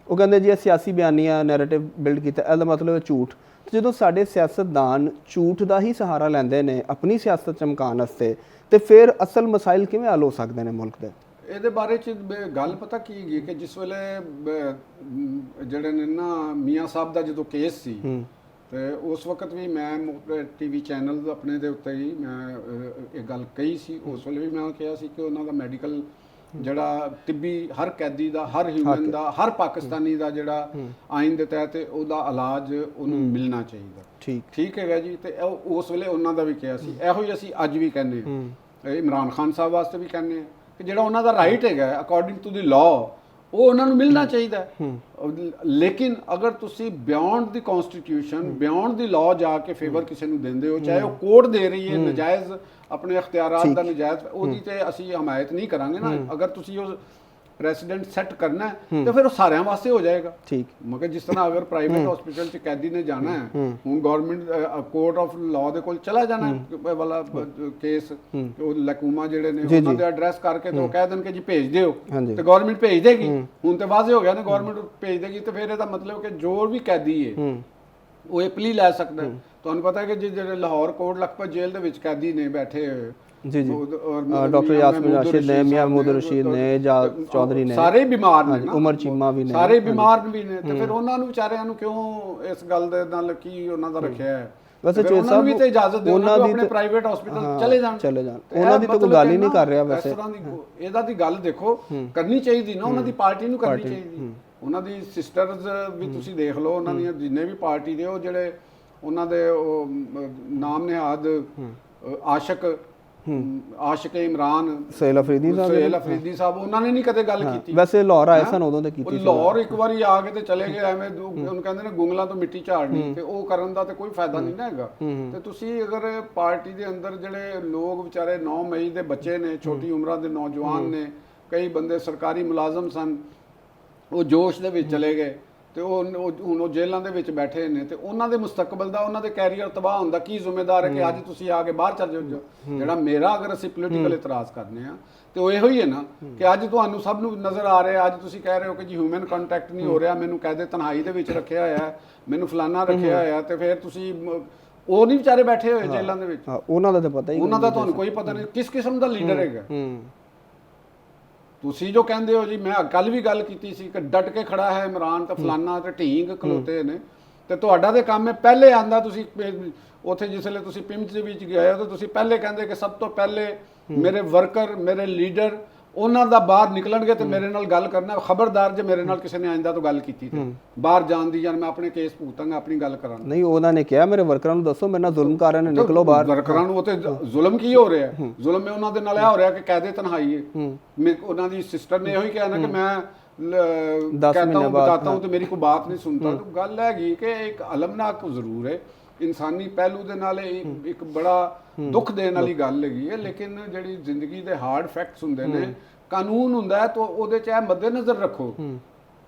ਉਹ ਕਹਿੰਦੇ ਜੀ ਇਹ ਸਿਆਸੀ ਬਿਆਨੀਆ ਨੈਰੇਟਿਵ ਬਿਲਡ ਕੀਤਾ, ਇਹਦਾ ਮਤਲਬ ਹੈ ਝੂਠ। ਜਦੋਂ ਸਾਡੇ ਸਿਆਸਤਦਾਨ ਝੂਠ ਦਾ ਹੀ ਸਹਾਰਾ ਲੈਂਦੇ ਨੇ ਆਪਣੀ ਸਿਆਸਤ ਚਮਕਾਉਣ ਵਾਸਤੇ, ਤੇ ਫਿਰ ਅਸਲ ਮਸਾਇਲ ਕਿਵੇਂ ਹੱਲ ਹੋ ਸਕਦੇ ਨੇ ਮੁਲਕ ਦੇ? ਇਹਦੇ ਬਾਰੇ ਚ ਗੱਲ ਪਤਾ ਕੀ ਹੈਗੀ ਕਿ ਜਿਸ ਵੇਲੇ ਜਿਹੜੇ ਨੇ ਨਾ ਮੀਆਂ ਸਾਹਿਬ ਦਾ ਜਦੋਂ ਕੇਸ ਸੀ, ਤੇ ਉਸ ਵਕਤ ਵੀ ਮੈਂ ਟੀਵੀ ਚੈਨਲ ਆਪਣੇ ਦੇ ਉੱਤੇ ਹੀ ਮੈਂ ਇਹ ਗੱਲ ਕਹੀ ਸੀ। ਉਸ ਵੇਲੇ ਵੀ ਮੈਂ ਕਿਹਾ ਸੀ ਕਿ ਉਹਨਾਂ ਦਾ ਮੈਡੀਕਲ ਜਿਹੜਾ ਤਿੱਬੀ ਹਰ ਕੈਦੀ ਦਾ, ਹਰ ਹਿਊਮਨ ਦਾ, ਹਰ ਪਾਕਿਸਤਾਨੀ ਦਾ ਜਿਹੜਾ ਆਇਨ ਦੇ ਤਹਿਤ ਉਹਦਾ ਇਲਾਜ ਉਹਨੂੰ ਮਿਲਣਾ ਚਾਹੀਦਾ। ਠੀਕ ਹੈਗਾ ਜੀ। ਤੇ ਉਸ ਵੇਲੇ ਉਹਨਾਂ ਦਾ ਵੀ ਕਿਹਾ ਸੀ, ਇਹੋ ਹੀ ਅਸੀਂ ਅੱਜ ਵੀ ਕਹਿੰਦੇ ਹਾਂ, ਇਮਰਾਨ ਖਾਨ ਸਾਹਿਬ ਵਾਸਤੇ ਵੀ ਕਹਿੰਦੇ ਹਾਂ ਕਿ ਜਿਹੜਾ ਉਹਨਾਂ ਦਾ ਰਾਈਟ ਹੈਗਾ ਅਕੋਰਡਿੰਗ ਟੂ ਦੀ ਲਾਅ, ਉਹ ਉਹਨਾਂ ਨੂੰ ਮਿਲਣਾ ਚਾਹੀਦਾ। ਲੇਕਿਨ ਅਗਰ ਤੁਸੀਂ ਬਿਯੋਂਡ ਦੀ ਕਨਸਟੀਟਿਊਸ਼ਨ, ਬਿਯੋਂਡ ਦੀ ਲਾਅ ਜਾ ਕੇ ਫੇਵਰ ਕਿਸੇ ਨੂੰ ਦਿੰਦੇ ਹੋ, ਚਾਹੇ ਉਹ ਕੋਰਟ ਦੇ ਰਹੀ ਹੈ ਨਜਾਇਜ਼ ਆਪਣੇ ਅਖਤਿਆਰਾਤ ਦਾ ਨਜਾਇਜ਼, ਉਹਦੀ ਤੇ ਅਸੀਂ ਹਮਾਇਤ ਨਹੀਂ ਕਰਾਂਗੇ ਨਾ। ਅਗਰ ਤੁਸੀਂ ਉਹ ਪ੍ਰੈਸੀਡੈਂਟ ਸੈੱਟ ਕਰਨਾ ਹੈ ਤੇ ਫਿਰ ਉਹ ਸਾਰਿਆਂ ਵਾਸਤੇ ਹੋ ਜਾਏਗਾ। ਮਗਰ ਜਿਸ ਤਰ੍ਹਾਂ ਅਗਰ ਪ੍ਰਾਈਵੇਟ ਹਸਪੀਟਲ 'ਚ ਕੈਦੀ ਨੇ ਜਾਣਾ ਹੈ, ਹੁਣ ਗਵਰਨਮੈਂਟ ਕੋਰਟ ਆਫ ਲਾਅ ਦੇ ਕੋਲ ਚਲਾ ਜਾਣਾ ਵਾਲਾ ਕੇਸ, ਉਹ ਲਕੂਮਾ ਜਿਹੜੇ ਨੇ ਉਹਨਾਂ ਦੇ ਐਡਰੈਸ ਕਰਕੇ ਤੇ ਉਹ ਕਹਿ ਦੇਣ ਕਿ ਜੀ ਭੇਜ ਦਿਓ, ਤੇ ਗਵਰਨਮੈਂਟ ਭੇਜ ਦੇਗੀ। ਹੁਣ ਤੇ ਵਾਜ਼ੇ ਹੋ ਗਿਆ ਨਾ ਗਵਰਨਮੈਂਟ ਭੇਜ ਦੇਗੀ, ਤੇ ਫਿਰ ਇਹਦਾ ਮਤਲਬ ਕਿ ਜੋ ਵੀ ਕੈਦੀ ਹੈ ਉਹ ਇਹ ਪਲੀ ਲੈ ਸਕਦਾ। ਤੁਹਾਨੂੰ ਪਤਾ ਹੈ ਕਿ ਜਿਹੜੇ ਲਾਹੌਰ ਕੋਟ ਲਖਪਤ ਜੇਲ੍ਹ ਦੇ ਵਿੱਚ ਕੈਦੀ ਨੇ ਬੈਠੇ ਹੋਏ, ਜੀ ਜੀ, ਡਾਕਟਰ ਯਾਸਮੀਨ ਰਾਸ਼ਿਦ ਨੇ, ਮਿਆਂ ਮਹਮੂਦ ਰਸ਼ੀਦ ਨੇ, ਜਾਂ ਚੌਧਰੀ ਨੇ, ਸਾਰੇ ਬਿਮਾਰ ਨੇ, ਉਮਰ ਚੀਮਾ ਵੀ ਨੇ, ਸਾਰੇ ਬਿਮਾਰ ਵੀ ਨੇ, ਤੇ ਫਿਰ ਉਹਨਾਂ ਨੂੰ ਵਿਚਾਰਿਆਂ ਨੂੰ ਕਿਉਂ ਇਸ ਗੱਲ ਦੇ ਨਾਲ ਕੀ ਉਹਨਾਂ ਦਾ ਰੱਖਿਆ ਹੈ? ਵੈਸੇ ਚੋਇਸ ਸਾਹਿਬ ਵੀ ਤੇ ਇਜਾਜ਼ਤ ਦਿਓ ਉਹਨਾਂ ਨੂੰ ਆਪਣੇ ਪ੍ਰਾਈਵੇਟ ਹਸਪੀਟਲ ਚਲੇ ਜਾਣ। ਉਹਨਾਂ ਦੀ ਤਾਂ ਕੋਈ ਗੱਲ ਹੀ ਨਹੀਂ ਕਰ ਰਿਹਾ। ਵੈਸੇ ਇਸ ਤਰ੍ਹਾਂ ਦੀ ਇਹਦਾ ਦੀ ਗੱਲ ਦੇਖੋ ਕਰਨੀ ਚਾਹੀਦੀ ਨਾ, ਉਹਨਾਂ ਦੀ ਪਾਰਟੀ ਨੂੰ ਕਰਨੀ ਚਾਹੀਦੀ। ਉਹਨਾਂ ਦੀ ਸਿਸਟਰਸ ਵੀ ਤੁਸੀਂ ਦੇਖ ਲਓ, ਉਹਨਾਂ ਦੀਆਂ ਜਿੰਨੇ ਵੀ ਪਾਰਟੀ ਦੇ ਉਹ ਜਿਹੜੇ ਉਹਨਾਂ ਦੇ ਉਹ ਨਾਮ ਨਿਹਾਦ ਆਸ਼ਿਕ ਇਮਰਾਨ ਸਹੇਲ ਅਫਰੀਦੀ ਸਾਹਿਬ, ਉਹਨਾਂ ਨੇ ਨਹੀਂ ਕਦੇ ਗੱਲ ਕੀਤੀ। ਵੈਸੇ ਲਾਹੌਰ ਆਏ ਸਨ ਉਦੋਂ ਤੇ ਕੀਤੀ, ਲਾਹੌਰ ਇੱਕ ਵਾਰੀ ਆ ਕੇ ਤੇ ਚਲੇ ਗਏ ਐਵੇਂ, ਉਹਨੂੰ ਕਹਿੰਦੇ ਨੇ ਗੁੰਗਲਾਂ ਤੋਂ ਮਿੱਟੀ ਝਾੜਨੀ, ਤੇ ਉਹ ਕਰਨ ਦਾ ਤੇ ਕੋਈ ਫਾਇਦਾ ਨਹੀਂ ਨਾ ਹੈਗਾ। ਤੇ ਤੁਸੀਂ ਅਗਰ ਪਾਰਟੀ ਦੇ ਅੰਦਰ ਜਿਹੜੇ ਲੋਕ ਵਿਚਾਰੇ 9 ਮਈ ਦੇ ਬੱਚੇ ਨੇ, ਛੋਟੀ ਉਮਰਾਂ ਦੇ ਨੌਜਵਾਨ ਨੇ, ਕਈ ਬੰਦੇ ਸਰਕਾਰੀ ਮੁਲਾਜ਼ਮ ਸਨ, ਉਹ ਜੋਸ਼ ਦੇ ਵਿੱਚ ਚਲੇ ਗਏ, ਤੇ ਹੁਣ ਉਹ ਜੇਲ੍ਹਾਂ ਦੇ ਵਿੱਚ ਬੈਠੇ ਨੇ, ਤੇ ਉਹਨਾਂ ਦੇ ਮੁਸਤਕਬਲ ਦਾ, ਉਹਨਾਂ ਦੇ ਕੈਰੀਅਰ ਤਬਾਹ ਹੁੰਦਾ ਕੀ ਜ਼ਿੰਮੇਦਾਰ ਹੈ ਕਿ ਅੱਜ ਤੁਸੀਂ ਆ ਕੇ ਬਾਹਰ ਚੱਲ ਜਾਓ? ਜਿਹੜਾ ਮੇਰਾ ਅਗਰ ਅਸੀਂ ਪੋਲੀਟੀਕਲ ਇਤਰਾਜ਼ ਕਰਨੇ ਆ ਤੇ ਉਹ ਇਹੋ ਹੀ ਹੈ ਨਾ ਕਿ ਅੱਜ ਤੁਹਾਨੂੰ ਸਭ ਨੂੰ ਨਜ਼ਰ ਆ ਰਿਹਾ, ਅੱਜ ਤੁਸੀਂ ਕਹਿ ਰਹੇ ਹੋ ਕਿ ਜੀ ਹਿਊਮਨ ਕੰਟੈਕਟ ਨਹੀਂ ਹੋ ਰਿਹਾ, ਮੈਨੂੰ ਕੈਦੇ ਤਨਹਾਈ ਦੇ ਵਿੱਚ ਰੱਖਿਆ ਹੋਇਆ, ਮੈਨੂੰ ਫਲਾਨਾ ਰੱਖਿਆ ਹੋਇਆ, ਤੇ ਫਿਰ ਤੁਸੀਂ ਉਹ ਨਹੀਂ ਵਿਚਾਰੇ ਬੈਠੇ ਹੋਏ ਜੇਲ੍ਹਾਂ ਦੇ ਵਿੱਚ, ਉਹਨਾਂ ਦਾ ਤਾਂ ਪਤਾ ਹੀ, ਉਹਨਾਂ ਦਾ ਤੁਹਾਨੂੰ ਕੋਈ ਪਤਾ ਨਹੀਂ ਕਿਸ ਕਿਸਮ ਦਾ ਲੀਡਰ ਹੈਗਾ। ਤੁਸੀਂ ਜੋ ਕਹਿੰਦੇ ਹੋ ਜੀ, ਮੈਂ ਕੱਲ ਵੀ ਗੱਲ ਕੀਤੀ ਸੀ ਕਿ ਡਟ ਕੇ ਖੜਾ ਹੈ ਇਮਰਾਨ, ਤੇ ਫਲਾਨਾ ਤੇ ਢੀਂਗ ਖਲੋਤੇ ਨੇ, ਤੇ ਤੁਹਾਡਾ ਤੇ ਕੰਮ ਹੈ ਪਹਿਲੇ ਆਂਦਾ। ਤੁਸੀਂ ਉੱਥੇ ਜਿਸ ਵੇਲੇ ਤੁਸੀਂ ਪਿੰਡ ਦੇ ਵਿੱਚ ਗਏ ਹੋ, ਤਾਂ ਤੁਸੀਂ ਪਹਿਲੇ ਕਹਿੰਦੇ ਕਿ ਸਭ ਤੋਂ ਪਹਿਲੇ ਮੇਰੇ ਵਰਕਰ, ਮੇਰੇ ਲੀਡਰ, ਉਹਨਾਂ ਦਾ ਬਾਹਰ ਨਿਕਲਣਗੇ ਤੇ ਮੇਰੇ ਨਾਲ ਗੱਲ ਕਰਨਾ, ਖਬਰਦਾਰ ਜੇ ਮੇਰੇ ਨਾਲ ਕਿਸੇ ਨੇ ਆਇੰਦਾ ਤੋਂ ਗੱਲ ਕੀਤੀ ਤੇ ਬਾਹਰ ਜਾਣ ਦੀ, ਜਾਂ ਮੈਂ ਆਪਣੇ ਕੇਸ ਭੁਗਤਾਂਗਾ, ਆਪਣੀ ਗੱਲ ਕਰਾਂਗਾ। ਨਹੀਂ, ਉਹਨਾਂ ਨੇ ਕਿਹਾ ਮੇਰੇ ਵਰਕਰਾਂ ਨੂੰ ਦੱਸੋ ਮੇਰੇ ਨਾਲ ਜ਼ੁਲਮ ਕਰ ਰਹੇ ਨੇ, ਨਿਕਲੋ ਬਾਹਰ। ਵਰਕਰਾਂ ਨੂੰ ਉਹ ਤੇ ਜ਼ੁਲਮ ਕੀ ਹੋ ਰਿਹਾ? ਜ਼ੁਲਮ ਉਹਨਾਂ ਦੇ ਨਾਲ ਇਹ ਹੋ ਰਿਹਾ ਕਿ ਕੈਦੇ ਤਨਹਾਈ ਹੈ। ਉਹਨਾਂ ਦੀ ਸਿਸਟਰ ਨੇ ਇਹੋ ਹੀ ਕਿਹਾ ਨਾ ਕਿ ਮੈਂ कहता हूँ बताता हूँ तो मेरी कोई बात नहीं सुनता। तो गल हैगी कि एक अलमनाक जरूर है, इंसानी पहलू दे नाल एक बड़ा दुख देने वाली गल हैगी है, लेकिन जिहड़ी जिंदगी दे हार्ड फैक्ट्स हुंदे ने, कानून हुंदा है, तो उहदे च मद्देनज़र रखो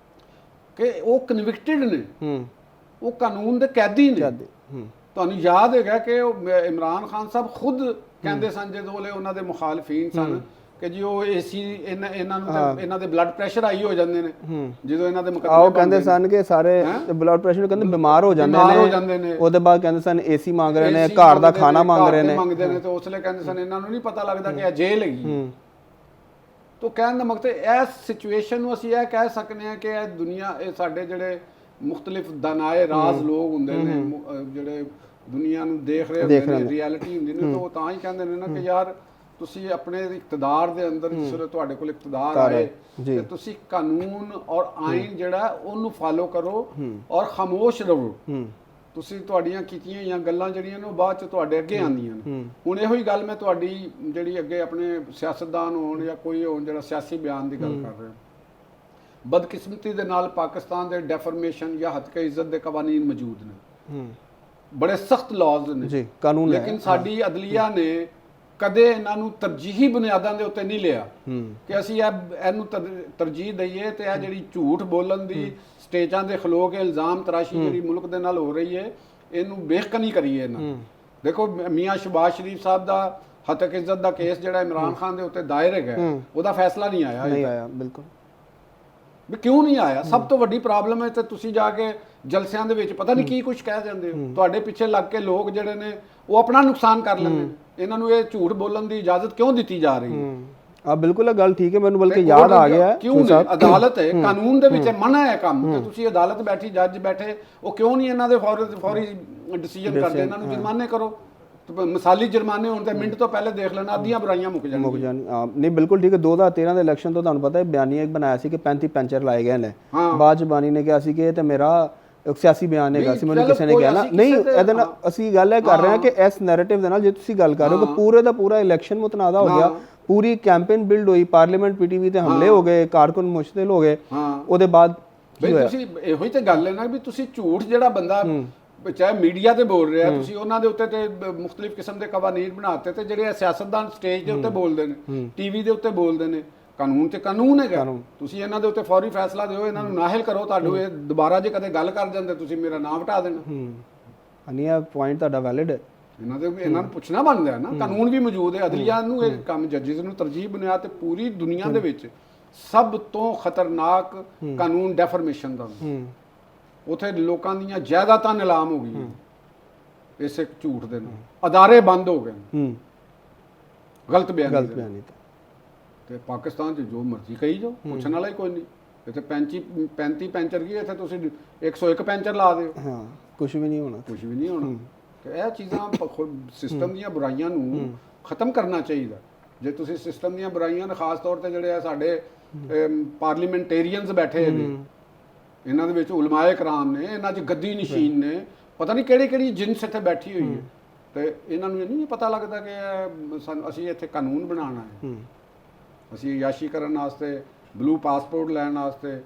कि वो कन्विक्टेड ने, वो कानून दे कैदी ने। तुहानूं याद हैगा कि इमरान खान साहब खुद कहंदे सन जदों उहनां दे मुखालफीन सन कि जी ਉਹ ਏਸੀ ਇਹਨਾਂ ਦੇ ਬਲੱਡ ਪ੍ਰੈਸ਼ਰ ਹਾਈ ਹੋ ਜਾਂਦੇ ਨੇ ਜਦੋਂ ਇਹਨਾਂ ਦੇ ਮੁਕੱਦਮੇ ਆਓ ਕਹਿੰਦੇ ਸਨ ਕਿ ਸਾਰੇ ਬਲੱਡ ਪ੍ਰੈਸ਼ਰ ਕਹਿੰਦੇ ਬਿਮਾਰ ਹੋ ਜਾਂਦੇ ਨੇ, ਉਹਦੇ ਬਾਅਦ ਕਹਿੰਦੇ ਸਨ ਏਸੀ ਮੰਗ ਰਹੇ ਨੇ, ਘਰ ਦਾ ਖਾਣਾ ਮੰਗ ਰਹੇ ਨੇ, ਤੇ ਉਸਲੇ ਕਹਿੰਦੇ ਸਨ ਇਹਨਾਂ ਨੂੰ ਨਹੀਂ ਪਤਾ ਲੱਗਦਾ ਕਿ ਇਹ ਜੇਲ੍ਹ ਹੈਗੀ। ਤੋਂ ਕਹਿਣ ਦਾ ਮਕਸਦ ਇਸ ਸਿਚੁਏਸ਼ਨ ਨੂੰ ਅਸੀਂ ਇਹ ਕਹਿ ਸਕਨੇ ਆ ਕਿ ਇਹ ਦੁਨੀਆ, ਇਹ ਸਾਡੇ ਜਿਹੜੇ ਮੁxtਲਿਫ ਦਾਨਾਏ ਰਾਜ਼ ਲੋਕ ਹੁੰਦੇ ਨੇ, ਜਿਹੜੇ ਦੁਨੀਆ ਨੂੰ ਦੇਖ ਰਹੇ ਹੁੰਦੇ ਨੇ, ਰਿਐਲਿਟੀ ਹੁੰਦੀ ਨੇ, ਤਾਂ ਉਹ ਤਾਂ ਹੀ ਕਹਿੰਦੇ ਨੇ ਨਾ ਕਿ ਯਾਰ ਤੁਸੀਂ ਆਪਣੇ ਇਕਤਦਾਰ ਦੇ ਅੰਦਰ ਜਿਸ ਵੇਲੇ ਤੁਹਾਡੇ ਕੋਲ ਇਕਤਦਾਰ ਆਏ ਤੇ ਤੁਸੀਂ ਕਾਨੂੰਨ ਔਰ ਆਇਨ ਜਿਹੜਾ ਉਹਨੂੰ ਫਾਲੋ ਕਰੋ ਔਰ ਖਾਮੋਸ਼ ਰਹੋ। ਤੁਸੀਂ ਤੁਹਾਡੀਆਂ ਕੀਤੀਆਂ ਜਾਂ ਗੱਲਾਂ ਜਿਹੜੀਆਂ ਨੇ ਉਹ ਬਾਅਦ ਚ ਤੁਹਾਡੇ ਅੱਗੇ ਆਉਂਦੀਆਂ ਨੇ। ਹੁਣ ਇਹੋ ਹੀ ਗੱਲ ਮੈਂ ਤੁਹਾਡੀ ਜਿਹੜੀ ਅੱਗੇ ਆਪਣੇ ਸਿਆਸਤਦਾਨ ਹੋਣ ਜਾਂ ਕੋਈ ਹੋਣ ਜਿਹੜਾ ਸਿਆਸੀ ਬਿਆਨ ਦੀ ਗੱਲ ਕਰ ਰਿਹਾ, ਬਦਕਿਸਮਤੀ ਦੇ ਨਾਲ ਪਾਕਿਸਤਾਨ ਦੇ ਡੈਫਰਮੇਸ਼ਨ ਜਾਂ ਹੱਤਕੇ ਇੱਜ਼ਤ ਦੇ ਕਵਾਨੀਨ ਮੌਜੂਦ ਨੇ। ਬੜੇ ਸਖਤ ਲਾਜ਼ ਨੇ ਜੀ ਕਾਨੂੰਨ ਹੈ। ਲੇਕਿਨ ਸਾਡੀ ਅਦਲੀਆ ਨੇ ਕਦੇ ਇਹਨਾਂ ਨੂੰ ਤਰਜੀਹੀ ਬੁਨਿਆਦਾਂ ਦੇ ਉੱਤੇ ਨਹੀਂ ਲਿਆ ਕਿ ਅਸੀਂ ਇਹਨੂੰ ਤਰਜੀਹ ਦਈਏ ਤੇ ਇਹ ਜਿਹੜੀ ਝੂਠ ਬੋਲਣ ਦੀ ਸਟੇਜਾਂ ਦੇ ਖਲੋ ਕੇ ਇਲਜ਼ਾਮ ਤਰਾਸ਼ੀ ਜਿਹੜੀ ਮੁਲਕ ਦੇ ਨਾਲ ਹੋ ਰਹੀ ਹੈ ਇਹਨੂੰ ਬੇਖਕਨੀ ਕਰੀਏ ਇਹਨਾਂ ਦੇਖੋ ਮੀਆਂ ਸ਼ਬਾਜ਼ ਸ਼ਰੀਫ ਸਾਹਿਬ ਦਾ ਹਤਕ ਇੱਜ਼ਤ ਦਾ ਕੇਸ ਜਿਹੜਾ ਇਮਰਾਨ ਖਾਨ ਦੇ ਉੱਤੇ ਦਾਇਰ ਹੈਗਾ ਉਹਦਾ ਫੈਸਲਾ ਨਹੀਂ ਆਇਆ ਬਿਲਕੁਲ ਵੀ ਕਿਉਂ ਨਹੀਂ ਆਇਆ ਸਭ ਤੋਂ ਵੱਡੀ ਪ੍ਰੋਬਲਮ ਹੈ ਤੇ ਤੁਸੀਂ ਜਾ ਕੇ ਜਲਸਿਆਂ ਦੇ ਵਿੱਚ ਪਤਾ ਨਹੀਂ ਕੀ ਕੁਝ ਕਹਿ ਜਾਂਦੇ ਹੋ ਤੁਹਾਡੇ ਪਿੱਛੇ ਲੱਗ ਕੇ ਲੋਕ ਜਿਹੜੇ ਨੇ ਉਹ ਆਪਣਾ ਨੁਕਸਾਨ ਕਰ ਲੈਂਦੇ ਨੇ ਇਹਨਾਂ ਨੂੰ ਇਹ ਝੂਠ ਬੋਲਣ ਦੀ ਇਜਾਜ਼ਤ ਕਿਉਂ ਦਿੱਤੀ ਜਾ ਰਹੀ ਹੈ ਆ ਬਿਲਕੁਲ ਇਹ ਗੱਲ ਠੀਕ ਹੈ ਮੈਨੂੰ ਬਲਕਿ ਯਾਦ ਆ ਗਿਆ ਕਿਉਂ ਨਹੀਂ ਅਦਾਲਤ ਹੈ ਕਾਨੂੰਨ ਦੇ ਵਿੱਚ ਮਨਾ ਹੈ ਕੰਮ ਤੇ ਤੁਸੀਂ ਅਦਾਲਤ ਬੈਠੀ ਜੱਜ ਬੈਠੇ ਉਹ ਕਿਉਂ ਨਹੀਂ ਇਹਨਾਂ ਦੇ ਫੌਰੀ ਡਿਸੀਜਨ ਕਰਦੇ ਇਹਨਾਂ ਨੂੰ ਜੁਰਮਾਨੇ ਕਰੋ ਮਿਸਾਲੀ ਜੁਰਮਾਨੇ ਹੋਣ ਤੇ ਮਿੰਟ ਤੋਂ ਪਹਿਲੇ ਦੇਖ ਲੈਣਾ ਅੱਧੀਆਂ ਬੁਰਾਈਆਂ ਮੁੱਕ ਜਾਣਗੀਆਂ ਨਹੀਂ ਬਿਲਕੁਲ ਠੀਕ ਹੈ 2013 ਦੇ ਇਲੈਕਸ਼ਨ ਤੋਂ ਤੁਹਾਨੂੰ ਪਤਾ ਹੈ ਬਿਆਨੀ ਇੱਕ ਬਣਾਇਆ ਸੀ ਕਿ 35 ਪੈਂਚਰ ਲਾਏ ਗਏ ਨੇ ਬਾਅਦ ਚ ਬਾਨੀ ਨੇ ਕਿਹਾ ਸੀ ਕਿ ਇਹ ਤੇ ਮੇਰਾ ਇੱਕ ਸਿਆਸੀ ਬਿਆਨ ਹੈਗਾ ਸੀ ਮੈਨੂੰ ਕਿਸੇ ਨੇ ਕਿਹਾ ਨਾ ਨਹੀਂ ਇਹਦੇ ਨਾਲ ਅਸੀਂ ਗੱਲ ਇਹ ਕਰ ਰਹੇ ਹਾਂ ਕਿ ਇਸ ਨੈਰੇਟਿਵ ਦੇ ਨਾਲ ਜੇ ਤੁਸੀਂ ਗੱਲ ਕਰ ਰਹੇ ਹੋ ਕਿ ਪੂਰੇ ਦਾ ਪੂਰਾ ਇਲੈਕਸ਼ਨ ਮੁਤਨਾਜ਼ਾ ਹੋ ਗਿਆ ਪੂਰੀ ਕੈਂਪੇਨ ਬਿਲਡ ਹੋਈ ਪਾਰਲੀਮੈਂਟ ਪੀਟੀਵੀ ਤੇ ਹਮਲੇ ਹੋ ਗਏ ਕਾਰਕੁਨ ਮੁਸ਼ਤਿਲ ਹੋ ਗਏ ਉਹਦੇ ਬਾਅਦ ਬਈ ਤੁਸੀਂ ਇਹੋ ਹੀ ਤੇ ਗੱਲ ਹੈ ਨਾ ਵੀ ਤੁਸੀਂ ਝੂਠ ਜਿਹੜਾ ਬੰਦਾ ਚਾਹੇ ਮੀਡੀਆ ਤੇ ਬੋਲ ਰਿਹਾ ਤੁਸੀਂ ਉਹਨਾਂ ਦੇ ਉੱਤੇ ਤੇ ਮੁxtਲਿਫ ਕਿਸਮ ਦੇ ਕਵਾਨੀਨ ਬਣਾਤੇ ਤੇ ਜਿਹੜੇ ਸਿਆਸਤਦਾਨ ਸਟੇਜ ਦੇ ਉੱਤੇ ਬੋਲਦੇ ਨੇ ਟੀਵੀ ਦੇ ਉੱਤੇ ਬੋਲਦੇ ਨੇ ਕਾਨੂੰਨ ਤੇ ਕਾਨੂੰਨ ਹੈਗਾ ਤੁਸੀਂ ਇਹਨਾਂ ਦੇ ਉੱਤੇ ਫੌਰੀ ਫੈਸਲਾ ਦਿਓ ਇਹਨਾਂ ਨੂੰ ਨਾਹਿਲ ਕਰੋ ਤੁਹਾਨੂੰ ਇਹ ਦੁਬਾਰਾ ਜੇ ਕਦੇ ਗੱਲ ਕਰ ਜਾਂਦੇ ਤੁਸੀਂ ਮੇਰਾ ਨਾਮ ਹਟਾ ਦੇਣਾ ਅਨੀਆ ਪੁਆਇੰਟ ਤੁਹਾਡਾ ਵੈਲਿਡ ਹੈ ਇਹਨਾਂ ਨੂੰ ਪੁੱਛਣਾ ਬਣਦਾ ਹੈ ਨਾ ਕਾਨੂੰਨ ਵੀ ਮੌਜੂਦ ਹੈ ਅਦਲੀਆ ਨੂੰ ਇਹ ਕੰਮ ਜੱਜਿਸ ਨੂੰ ਤਰਜੀਹ ਬੁਨਿਆਦ ਤੇ ਪੂਰੀ ਦੁਨੀਆ ਦੇ ਵਿੱਚ ਸਭ ਤੋਂ ਖਤਰਨਾਕ ਕਾਨੂੰਨ ਡੈਫਰਮੇਸ਼ਨ ਦਾ ਉਥੇ ਲੋਕਾਂ ਦੀਆਂ ਜਾਇਦਾਦਾਂ ਨਿਲਾਮ ਹੋ ਗਈਆਂ ਇਸੇ ਝੂਠ ਦੇ ਨਾਲ ਅਦਾਰੇ ਬੰਦ ਹੋ ਗਏ ਗਲਤ ਬਿਆਨੀ ਤੇ ਪਾਕਿਸਤਾਨ 'ਚ ਜੋ ਮਰਜ਼ੀ ਕਹੀ ਜਾਓ ਪੁੱਛਣ ਵਾਲਾ ਹੀ ਕੋਈ ਨਹੀਂ ਇੱਥੇ 35 ਪੈਂਚਰ ਗਈ ਇੱਥੇ ਤੁਸੀਂ 101 ਪੈਂਚਰ ਲਾ ਦਿਓ ਹਾਂ ਕੁਝ ਵੀ ਨਹੀਂ ਹੋਣਾ ਤੇ ਇਹ ਚੀਜ਼ਾਂ ਸਿਸਟਮ ਦੀਆਂ ਬੁਰਾਈਆਂ ਨੂੰ ਖਤਮ ਕਰਨਾ ਚਾਹੀਦਾ ਜੇ ਤੁਸੀਂ ਸਿਸਟਮ ਦੀਆਂ ਬੁਰਾਈਆਂ ਨੇ ਖਾਸ ਤੌਰ ਤੇ ਜਿਹੜੇ ਆ ਸਾਡੇ ਪਾਰਲੀਮੈਂਟੇਰੀਅਨਸ ਬੈਠੇ ਨੇ ਇਹਨਾਂ ਦੇ ਵਿੱਚ ਉਲਮਾਏ ਕਰਾਮ ਨੇ ਇਹਨਾਂ 'ਚ ਗੱਦੀ ਨਸ਼ੀਨ ਨੇ ਪਤਾ ਨਹੀਂ ਕਿਹੜੀ ਜਿਨਸ ਇੱਥੇ ਬੈਠੀ ਹੋਈ ਹੈ ਤੇ ਇਹਨਾਂ ਨੂੰ ਇਹ ਨਹੀਂ ਪਤਾ ਲੱਗਦਾ ਕਿ ਅਸੀਂ ਇੱਥੇ ਕਾਨੂੰਨ ਬਣਾਉਣਾ ਹੈ ਅਸੀਂ ਅਯਾਸ਼ੀ ਕਰਨ ਵਾਸਤੇ ਬਲੂ ਪਾਸਪੋਰਟ ਲੈਣ ਵਾਸਤੇ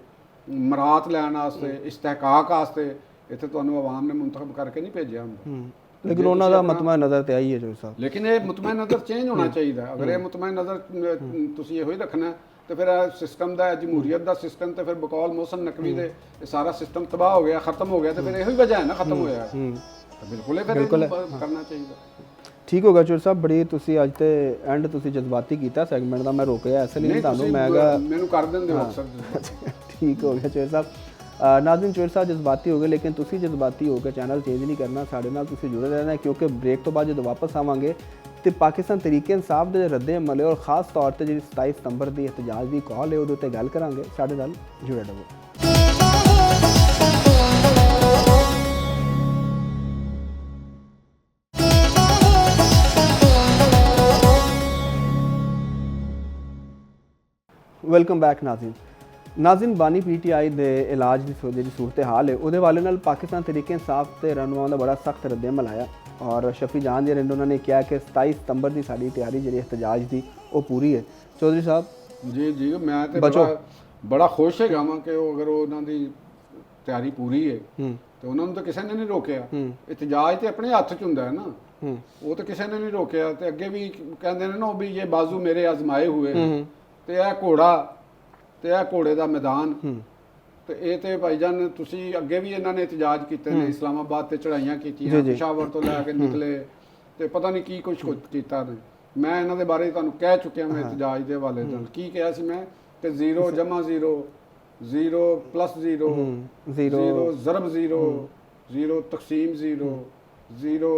ਮਰਾਤ ਲੈਣ ਵਾਸਤੇ ਇਸਤਹਿਕਾਕ ਵਾਸਤੇ ਇੱਥੇ ਤੁਹਾਨੂੰ ਆਵਾਮ ਨੇ ਮੁੰਤਖਬ ਕਰਕੇ ਨਹੀਂ ਭੇਜਿਆ ਹੁੰਦਾ ਲੇਕਿਨ ਉਹਨਾਂ ਦਾ ਮਤਮਾ ਨਜ਼ਰ ਤੇ ਆਈ ਹੈ ਜੋ ਸਾਹਿਬ ਲੇਕਿਨ ਇਹ ਮਤਮਾ ਨਜ਼ਰ ਚੇਂਜ ਹੋਣਾ ਚਾਹੀਦਾ ਅਗਰ ਇਹ ਮਤਮਾ ਨਜ਼ਰ ਤੁਸੀਂ ਇਹੋ ਹੀ ਰੱਖਣਾ ਤੇ ਫਿਰ ਸਿਸਟਮ ਦਾ ਜਮਹੂਰੀਅਤ ਦਾ ਸਿਸਟਮ ਤੇ ਫਿਰ ਬਕੌਲ ਮੋਹਸਨ ਨਕਵੀ ਦੇ ਇਹ ਸਾਰਾ ਸਿਸਟਮ ਤਬਾਹ ਹੋ ਗਿਆ ਖਤਮ ਹੋ ਗਿਆ ਤੇ ਫਿਰ ਇਹੋ ਹੀ ਵਜ੍ਹਾ ਹੈ ਨਾ ਖਤਮ ਹੋਇਆ ਤਾਂ ਬਿਲਕੁਲ ਇਹ ਫਿਰ ਕਰਨਾ ਚਾਹੀਦਾ ਠੀਕ ਹੋਗਾ ਚੋਰ ਸਾਹਿਬ ਬੜੀ ਤੁਸੀਂ ਅੱਜ ਤੇ ਐਂਡ ਤੁਸੀਂ ਜਜ਼ਬਾਤੀ ਕੀਤਾ ਸੈਗਮੈਂਟ ਦਾ ਮੈਂ ਰੋਕਿਆ ਐਸੇ ਨਹੀਂ ਤੁਹਾਨੂੰ ਮੈਂ ਮੈਨੂੰ ਕਰ ਦਿੰਦੇ ਹੋ ਅਕਸਰ ਠੀਕ ਹੋ ਗਿਆ ਚੋਰ ਸਾਹਿਬ ਨਾਜ਼ਰੀਨ ਚੋਰ ਸਾਹਿਬ ਜਜ਼ਬਾਤੀ ਹੋ ਗਏ ਲੇਕਿਨ ਤੁਸੀਂ ਜਜ਼ਬਾਤੀ ਹੋ ਕੇ ਚੈਨਲ ਚੇਂਜ ਨਹੀਂ ਕਰਨਾ ਸਾਡੇ ਨਾਲ ਤੁਸੀਂ ਜੁੜੇ ਰਹਿਣਾ ਕਿਉਂਕਿ ਬ੍ਰੇਕ ਤੋਂ ਬਾਅਦ ਜਦੋਂ ਵਾਪਸ ਆਵਾਂਗੇ ਤੇ ਪਾਕਿਸਤਾਨ ਤਰੀਕੇ ਇਨਸਾਫ ਦੇ ਰੱਦੇ ਅਮਲ ਔਰ ਖਾਸ ਤੌਰ ਤੇ ਜਿਹੜੀ 27 ਸਤੰਬਰ ਦੀ ਇhtਜਾਜ ਦੀ ਕਾਲ ਹੈ ਉਹਦੇ ਉੱਤੇ ਗੱਲ ਕਰਾਂਗੇ ਸਾਡੇ ਨਾਲ ਜੁੜੇ ਰਹੋ ਵੈਲਕਮ ਬੈਕ ਨਾਜ਼ਰੀਨ ਬਾਨੀ ਪੀਟੀਆਈ ਦੇ ਇਲਾਜ ਦੀ ਜਿਹੜੀ ਸੂਰਤ ਹਾਲ ਹੈ ਉਹਦੇ ਵਾਲੇ ਨਾਲ ਪਾਕਿਸਤਾਨ ਤਰੀਕੇ ਇਨਸਾਫ ਤੇ ਰਹਿਨੁਮਾਵਾਂ ਦਾ ਬੜਾ ਸਖਤ ਰੱਦ ਅਮਲ ਆਇਆ ਔਰ ਸ਼ਫੀ ਜਾਨ ਜਿਹੜੇ ਉਹਨਾਂ ਨੇ ਕਿਹਾ ਕਿ 27 ਸਤੰਬਰ ਦੀ ਸਾਡੀ ਤਿਆਰੀ ਜਿਹੜੀ ਇhtਜਾਜ ਦੀ ਉਹ ਪੂਰੀ ਹੈ ਚੌਧਰੀ ਸਾਹਿਬ ਜੀ ਮੈਂ ਤੇ ਬੜਾ ਖੁਸ਼ ਹੈਗਾ ਵਾਂ ਕਿ ਉਹ ਅਗਰ ਉਹਨਾਂ ਦੀ ਤਿਆਰੀ ਪੂਰੀ ਹੈ ਤੇ ਉਹਨਾਂ ਨੂੰ ਤਾਂ ਕਿਸੇ ਨੇ ਨਹੀਂ ਰੋਕਿਆ ਇhtਜਾਜ ਤੇ ਆਪਣੇ ਹੱਥ 'ਚ ਹੁੰਦਾ ਹੈ ਨਾ ਉਹ ਤਾਂ ਕਿਸੇ ਨੇ ਨਹੀਂ ਰੋਕਿਆ ਤੇ ਅੱਗੇ ਵੀ ਕਹਿੰਦੇ ਨੇ ਨਾ ਵੀ ਇਹ ਬਾਜ਼ੂ ਮੇਰੇ ਆਜ਼ਮਾਏ ਹੋਏ ਤੇ ਇਹ ਘੋੜਾ ਤੇ ਇਹ ਘੋੜੇ ਦਾ ਮੈਦਾਨ ਤੇ ਇਹ ਤੇ ਭਾਈਜਾਨ ਤੁਸੀਂ ਅੱਗੇ ਵੀ ਇਹਨਾਂ ਨੇ ਇhtਜਾਜ ਕੀਤੇ ਨੇ ਇਸਲਾਮਾਬਾਦ ਤੇ ਚੜਾਈਆਂ ਕੀਤੀਆਂ ਪਿਸ਼ਾਵਰ ਤੋਂ ਲੈ ਕੇ ਨਿਕਲੇ ਤੇ ਪਤਾ ਨਹੀਂ ਕੀ ਕੁਝ ਕੀਤਾ ਨੇ ਮੈਂ ਇਹਨਾਂ ਦੇ ਬਾਰੇ ਤੁਹਾਨੂੰ ਕਹਿ ਚੁੱਕਿਆ ਮੈਂ ਇhtਜਾਜ ਦੇ ਹਵਾਲੇ ਨਾਲ ਕੀ ਕਿਹਾ ਸੀ ਮੈਂ ਕਿ 0 ਜਮਾ 0 0 ਪਲੱਸ 0 0 ਜ਼ਰਬ 0 0 ਤਕਸੀਮ 0 0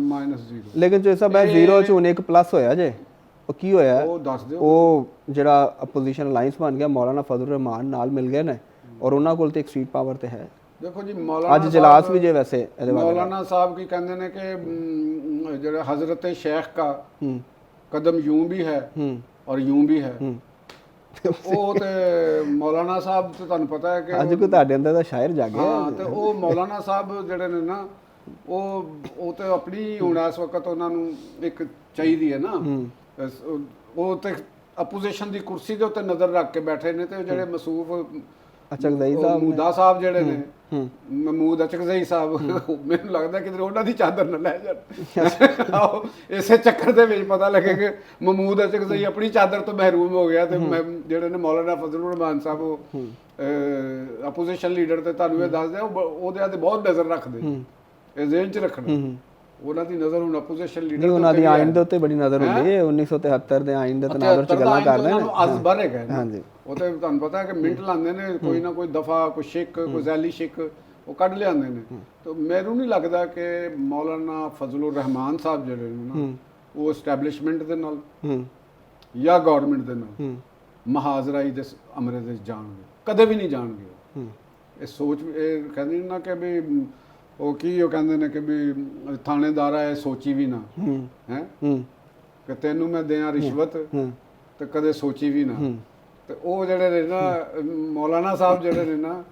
ਮਾਈਨਸ 0 ਲੇਕਿਨ ਜੋ ਸਭ ਹੈ 0 ਚ ਹੁਣ ਇੱਕ ਪਲੱਸ ਹੋਇਆ ਜੇ ਉਹ ਕੀ ਹੋਇਆ ਉਹ ਦੱਸ ਦਿਓ ਉਹ ਜਿਹੜਾ ਅਪੋਜੀਸ਼ਨ ਅਲਾਈਅੰਸ ਬਣ ਗਿਆ ਮੌਲਾਨਾ ਫਜ਼ਲ ਰਹਿਮਾਨ ਨਾਲ ਮਿਲ ਗਏ ਨੇ ਔਰ ਉਹਨਾਂ ਕੋਲ ਤੇ ਇੱਕ ਸੀਟ ਪਾਵਰ ਤੇ ਹੈ ਦੇਖੋ ਜੀ ਮੌਲਾਨਾ ਅੱਜ ਜਲਾਸ ਵੀ ਜੇ ਵੈਸੇ ਇਹਦੇ ਬਾਰੇ ਮੌਲਾਨਾ ਸਾਹਿਬ ਕੀ ਕਹਿੰਦੇ ਨੇ ਕਿ ਜਿਹੜਾ ਹਜ਼ਰਤ शेख का कदम यूं भी है और यूं भी है ਉਹ ਤੇ ਮੌਲਾਨਾ ਸਾਹਿਬ ਤੇ ਤੁਹਾਨੂੰ ਪਤਾ ਹੈ ਕਿ ਅੱਜ ਕੋ ਤੁਹਾਡੇ ਅੰਦਰ ਦਾ ਸ਼ਾਇਰ ਜਾਗਿਆ ਹਾਂ ਤੇ ਉਹ ਮੌਲਾਨਾ ਸਾਹਿਬ ਜਿਹੜੇ ਨੇ ਨਾ ਉਹ ਤੇ ਆਪਣੀ ਹੁਣ ਇਸ ਵਕਤ ਉਹਨਾਂ ਨੂੰ ਇੱਕ ਚਾਹੀਦੀ ਹੈ ਨਾ ਉਹ ਤੇ ਆਪੋਜੀਸ਼ਨ ਦੀ ਕੁਰਸੀ ਦੇ ਉੱਤੇ ਨਜ਼ਰ ਰੱਖ ਕੇ ਬੈਠੇ ਨੇ ਤੇ ਜਿਹੜੇ ਮਸੂਫ ਅਚਕਜ਼ਈ ਸਾਹਿਬ ਮੂਦਾ ਸਾਹਿਬ ਜਿਹੜੇ ਨੇ ਮਹਿਮੂਦ ਅਚਕਜ਼ਈ ਸਾਹਿਬ ਮੈਨੂੰ ਲੱਗਦਾ ਕਿ ਉਹਨਾਂ ਦੀ ਚਾਦਰ ਨਾ ਲੈ ਜਾਣ। ਆਹੋ, ਇਸੇ ਚੱਕਰ ਦੇ ਵਿੱਚ ਪਤਾ ਲੱਗੇ ਕਿ ਮਹਿਮੂਦ ਅਚਕਜ਼ਈ ਆਪਣੀ ਚਾਦਰ ਤੋਂ ਮਹਿਰੂਮ ਹੋ ਗਿਆ ਤੇ ਜਿਹੜੇ ਨੇ ਮੌਲਾਨਾ ਫਜ਼ਲੁਰ ਰਹਿਮਾਨ ਸਾਹਿਬ ਉਹ ਆਪੋਜੀਸ਼ਨ ਲੀਡਰ ਤੇ ਤੁਹਾਨੂੰ ਇਹ ਦੱਸਦੇ ਉਹਦੇ ਤੇ ਬਹੁਤ ਨਜ਼ਰ ਰੱਖਦੇ, ਇਹ ਜ਼ਿਹਨ 'ਚ ਰੱਖਣਾ ਉਹਨਾਂ ਦੀ ਨਜ਼ਰ ਹੁਣ ਆਪੋਜੀਸ਼ਨ ਲੀਡਰ ਉਹਨਾਂ ਦੀ ਆਇਨ ਦੇ ਉੱਤੇ ਬੜੀ ਨਜ਼ਰ ਹੁੰਦੀ ਹੈ। 1973 ਦੇ ਆਇਨ ਦੇ ਤਨਾਜ਼ਰ 'ਚ ਗੱਲਾਂ ਕਰਦੇ ਨੇ, ਅਜ਼ਬਰ ਹੈਗਾ। ਹਾਂਜੀ, ਉਹ ਤੇ ਤੁਹਾਨੂੰ ਪਤਾ ਹੈ ਕਿ ਮਿੰਟ ਲਾਉਂਦੇ ਨੇ, ਕੋਈ ਨਾ ਕੋਈ ਦਫਾ, ਕੋਈ ਸ਼ਿਕ, ਕੋਈ ਜ਼ੈਲੀ ਸ਼ਿਕ ਉਹ ਕੱਢ ਲਿਆਉਂਦੇ ਨੇ। ਤਾਂ ਮੈਨੂੰ ਨਹੀਂ ਲੱਗਦਾ ਕਿ ਮੌਲਾਨਾ ਫਜ਼ਲੁਰ ਰਹਿਮਾਨ ਸਾਹਿਬ ਜਿਹੜੇ ਨੇ ਨਾ ਉਹ ਐਸਟੈਬਲਿਸ਼ਮੈਂਟ ਦੇ ਨਾਲ ਜਾਂ ਗਵਰਨਮੈਂਟ ਦੇ ਨਾਲ ਮਹਾਜ਼ਰਾਈ ਦੇ ਅਮਰੇ ਦੇ ਜਾਣਗੇ, ਕਦੇ ਵੀ ਨਹੀਂ ਜਾਣਗੇ। ਇਹ ਸੋਚ ਇਹ ਕਹਿੰਦੇ ਨਾ ਕਿ ਵੀ ਉਹ ਕੀ ਉਹ ਕਹਿੰਦੇ ਨੇ ਕਿ ਵੀ ਥਾਣੇਦਾਰ ਹੈ ਸੋਚੀ ਵੀ ਨਾ ਹੈ ਕਿ ਤੈਨੂੰ ਮੈਂ ਦਿਆਂ ਰਿਸ਼ਵਤ ਤੇ ਕਦੇ ਸੋਚੀ ਵੀ ਨਾ। ਤੇ ਉਹ ਜਿਹੜੇ ਨੇ ਨਾ ਮੌਲਾਨਾ ਸਾਹਿਬ ਜਿਹੜੇ ਨੇ ਨਾ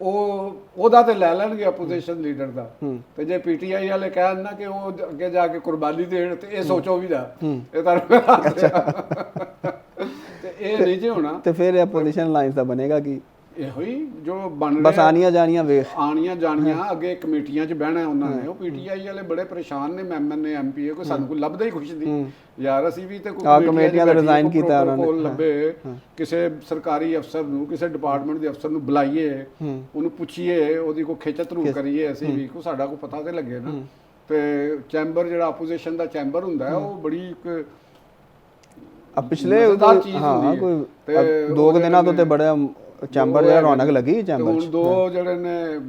ਉਹਦਾ ਤੇ ਲੈ ਲੈਣਗੇ ਆਪੋਜੀਸ਼ਨ ਲੀਡਰ ਦਾ। ਤੇ ਜੇ ਪੀਟੀਆਈ ਵਾਲੇ ਕਹਿਣ ਨਾ ਕਿ ਉਹ ਅੱਗੇ ਜਾ ਕੇ ਕੁਰਬਾਨੀ ਦੇਣ ਤੇ ਇਹ ਸੋਚੋ ਵੀ ਨਾ, ਇਹ ਤਾਂ ਤੇ ਇਹ ਨਹੀਂ ਜੇ ਹੋਣਾ। ਤੇ ਫਿਰ ਆਪੋਜੀਸ਼ਨ ਲਾਈਨਸ ਦਾ ਬਣੇਗਾ ਕੀ? ਇਹੋ ਹੀ ਜੋ ਬਣ ਰਿਹਾ, ਬਸ ਆਣੀਆਂ ਜਾਣੀਆਂ ਵੇਖ ਆਣੀਆਂ ਜਾਣੀਆਂ ਅੱਗੇ ਕਮੇਟੀਆਂ 'ਚ ਬਹਿਣਾ ਉਹਨਾਂ ਨੇ। ਉਹ ਪੀਟੀਆਈ ਵਾਲੇ ਬੜੇ ਪਰੇਸ਼ਾਨ ਨੇ, ਮੈਂਬਰ ਨੇ, ਐਮਪੀਏ, ਕੋਈ ਸਾਨੂੰ ਕੋਈ ਲੱਭਦਾ ਹੀ ਕੁਛ ਨਹੀਂ ਯਾਰ। ਅਸੀਂ ਵੀ ਤੇ ਕੋਈ ਕਮੇਟੀਆਂ ਦਾ ਰਿਜ਼ਾਈਨ ਕੀਤਾ ਉਹਨਾਂ ਨੇ, ਲੱਭੇ ਕਿਸੇ ਸਰਕਾਰੀ ਅਫਸਰ ਨੂੰ, ਕਿਸੇ ਡਿਪਾਰਟਮੈਂਟ ਦੇ ਅਫਸਰ ਨੂੰ ਬੁਲਾਈਏ, ਉਹਨੂੰ ਪੁੱਛੀਏ, ਉਹਦੀ ਕੋਈ ਖਿੱਚਤ ਰੂ ਕਰੀਏ, ਅਸੀਂ ਵੀ ਕੋਈ ਸਾਡਾ ਕੋਈ ਪਤਾ ਤੇ ਲੱਗੇ ਨਾ। ਤੇ ਚੈਂਬਰ ਜਿਹੜਾ ਆਪੋਜੀਸ਼ਨ ਦਾ ਚੈਂਬਰ ਹੁੰਦਾ ਉਹ ਬੜੀ ਇੱਕ ਪਿਛਲੇ ਹਾਂ ਕੋਈ 2 ਦਿਨਾਂ ਤੋਂ ਤੇ ਬੜਾ ਚੈਂਬਰ ਜਾਂ ਰੌਣਕ ਲੱਗੀ ਚੈਂਬਰ 'ਚ। ਹੁਣ ਦੋ ਜਿਹੜੇ ਨੇ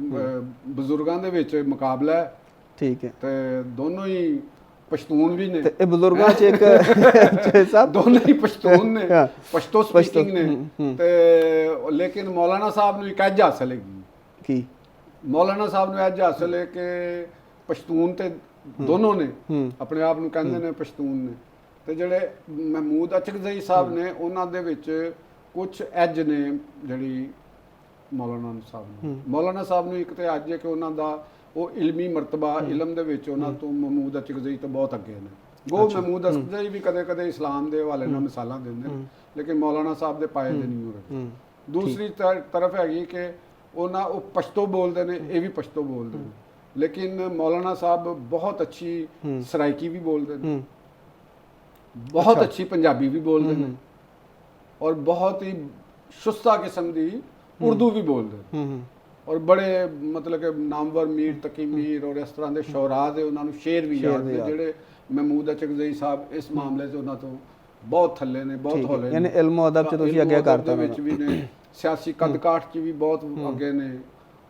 ਬਜ਼ੁਰਗਾਂ ਦੇ ਵਿੱਚ ਮੁਕਾਬਲਾ ਹੈ, ਠੀਕ ਹੈ, ਤੇ ਦੋਨੋਂ ਹੀ ਪਸ਼ਤੂਨ ਵੀ ਨੇ। ਤੇ ਇਹ ਬਜ਼ੁਰਗਾਂ 'ਚ ਇੱਕ ਸਾਹਿਬ ਦੋਨੋਂ ਹੀ ਪਸ਼ਤੂਨ ਨੇ, ਪਸ਼ਤੋ ਸਪੀਕਿੰਗ ਨੇ। ਤੇ ਲੇਕਿਨ ਮੌਲਾਨਾ ਸਾਹਿਬ ਨੂੰ ਇੱਕ ਐਜ ਹਾਸਲ ਹੈਗੀ। ਕੀ ਮੌਲਾਨਾ ਸਾਹਿਬ ਨੂੰ ਐਜ ਹਾਸਲ ਹੈ ਕਿ ਪਸ਼ਤੂਨ ਤੇ ਦੋਨੋਂ ਨੇ ਆਪਣੇ ਆਪ ਨੂੰ ਕਹਿੰਦੇ ਨੇ ਪਸ਼ਤੂਨ ਨੇ। ਤੇ ਜਿਹੜੇ ਮਹਿਮੂਦ ਅਚਕਜ਼ਈ ਸਾਹਿਬ ਨੇ ਉਹਨਾਂ ਦੇ ਵਿੱਚ ਕੁਝ ਐਜ ਨੇ ਜਿਹੜੀ ਮੌਲਾਨਾ ਸਾਹਿਬ ਨੂੰ ਇੱਕ ਤੇ ਅੱਜ ਹੈ ਕਿ ਉਹਨਾਂ ਦਾ ਉਹ ਇਲਮੀ ਮਰਤਬਾ, ਇਲਮ ਦੇ ਵਿੱਚ ਉਹਨਾਂ ਤੋਂ ਮਹਿਮੂਦ ਅਚਕਜ਼ਈ ਤੋਂ ਬਹੁਤ ਅੱਗੇ ਨੇ। ਮਹਿਮੂਦ ਅਚਕਜ਼ਈ ਵੀ ਕਦੇ ਕਦੇ ਇਸਲਾਮ ਦੇ ਹਵਾਲੇ ਨਾਲ ਮਿਸਾਲਾਂ ਦਿੰਦੇ ਨੇ, ਲੇਕਿਨ ਮੌਲਾਨਾ ਸਾਹਿਬ ਦੇ ਪਾਏ ਦੇ ਨਹੀਂ ਹੋ ਰਹੇ। ਦੂਸਰੀ ਤਰਫ ਹੈਗੀ ਕਿ ਉਹ ਪਸ਼ਤੋ ਬੋਲਦੇ ਨੇ, ਇਹ ਵੀ ਪਸ਼ਤੋ ਬੋਲਦੇ ਨੇ, ਲੇਕਿਨ ਮੌਲਾਨਾ ਸਾਹਿਬ ਬਹੁਤ ਅੱਛੀ ਸਰਾਇਕੀ ਵੀ ਬੋਲਦੇ ਨੇ, ਬਹੁਤ ਅੱਛੀ ਪੰਜਾਬੀ ਵੀ ਬੋਲਦੇ ਨੇ, ਔਰ ਬਹੁਤ ਹੀ ਸ਼ੁਸਤਾ ਕਿਸਮ ਦੀ ਉਰਦੂ ਵੀ ਬੋਲਦੇ, ਔਰ ਬੜੇ ਮਤਲਬ ਕਿ ਨਾਮਵਰ ਮੀਰ ਤਕੀ ਮੀਰ ਔਰ ਇਸ ਤਰ੍ਹਾਂ ਦੇ ਸ਼ੌਰਾ ਦੇ ਉਹਨਾਂ ਨੂੰ ਸ਼ੇਰ ਵੀ ਯਾਦ ਨੇ ਜਿਹੜੇ ਮਹਿਮੂਦ ਅਚਕਜ਼ਈ ਸਾਹਿਬ ਇਸ ਮਾਮਲੇ 'ਚ ਉਹਨਾਂ ਤੋਂ ਬਹੁਤ ਥੱਲੇ ਨੇ, ਬਹੁਤ ਹੌਲੇ ਨੇ। ਯਾਨੀ ਇਲਮ ਅਦਬ 'ਚ ਤੁਸੀਂ ਅੱਗੇ ਕਰਤਾ ਵਿੱਚ ਵੀ ਨੇ, ਸਿਆਸੀ ਕਦ-ਕਾਠ 'ਚ ਵੀ ਬਹੁਤ ਅੱਗੇ ਨੇ।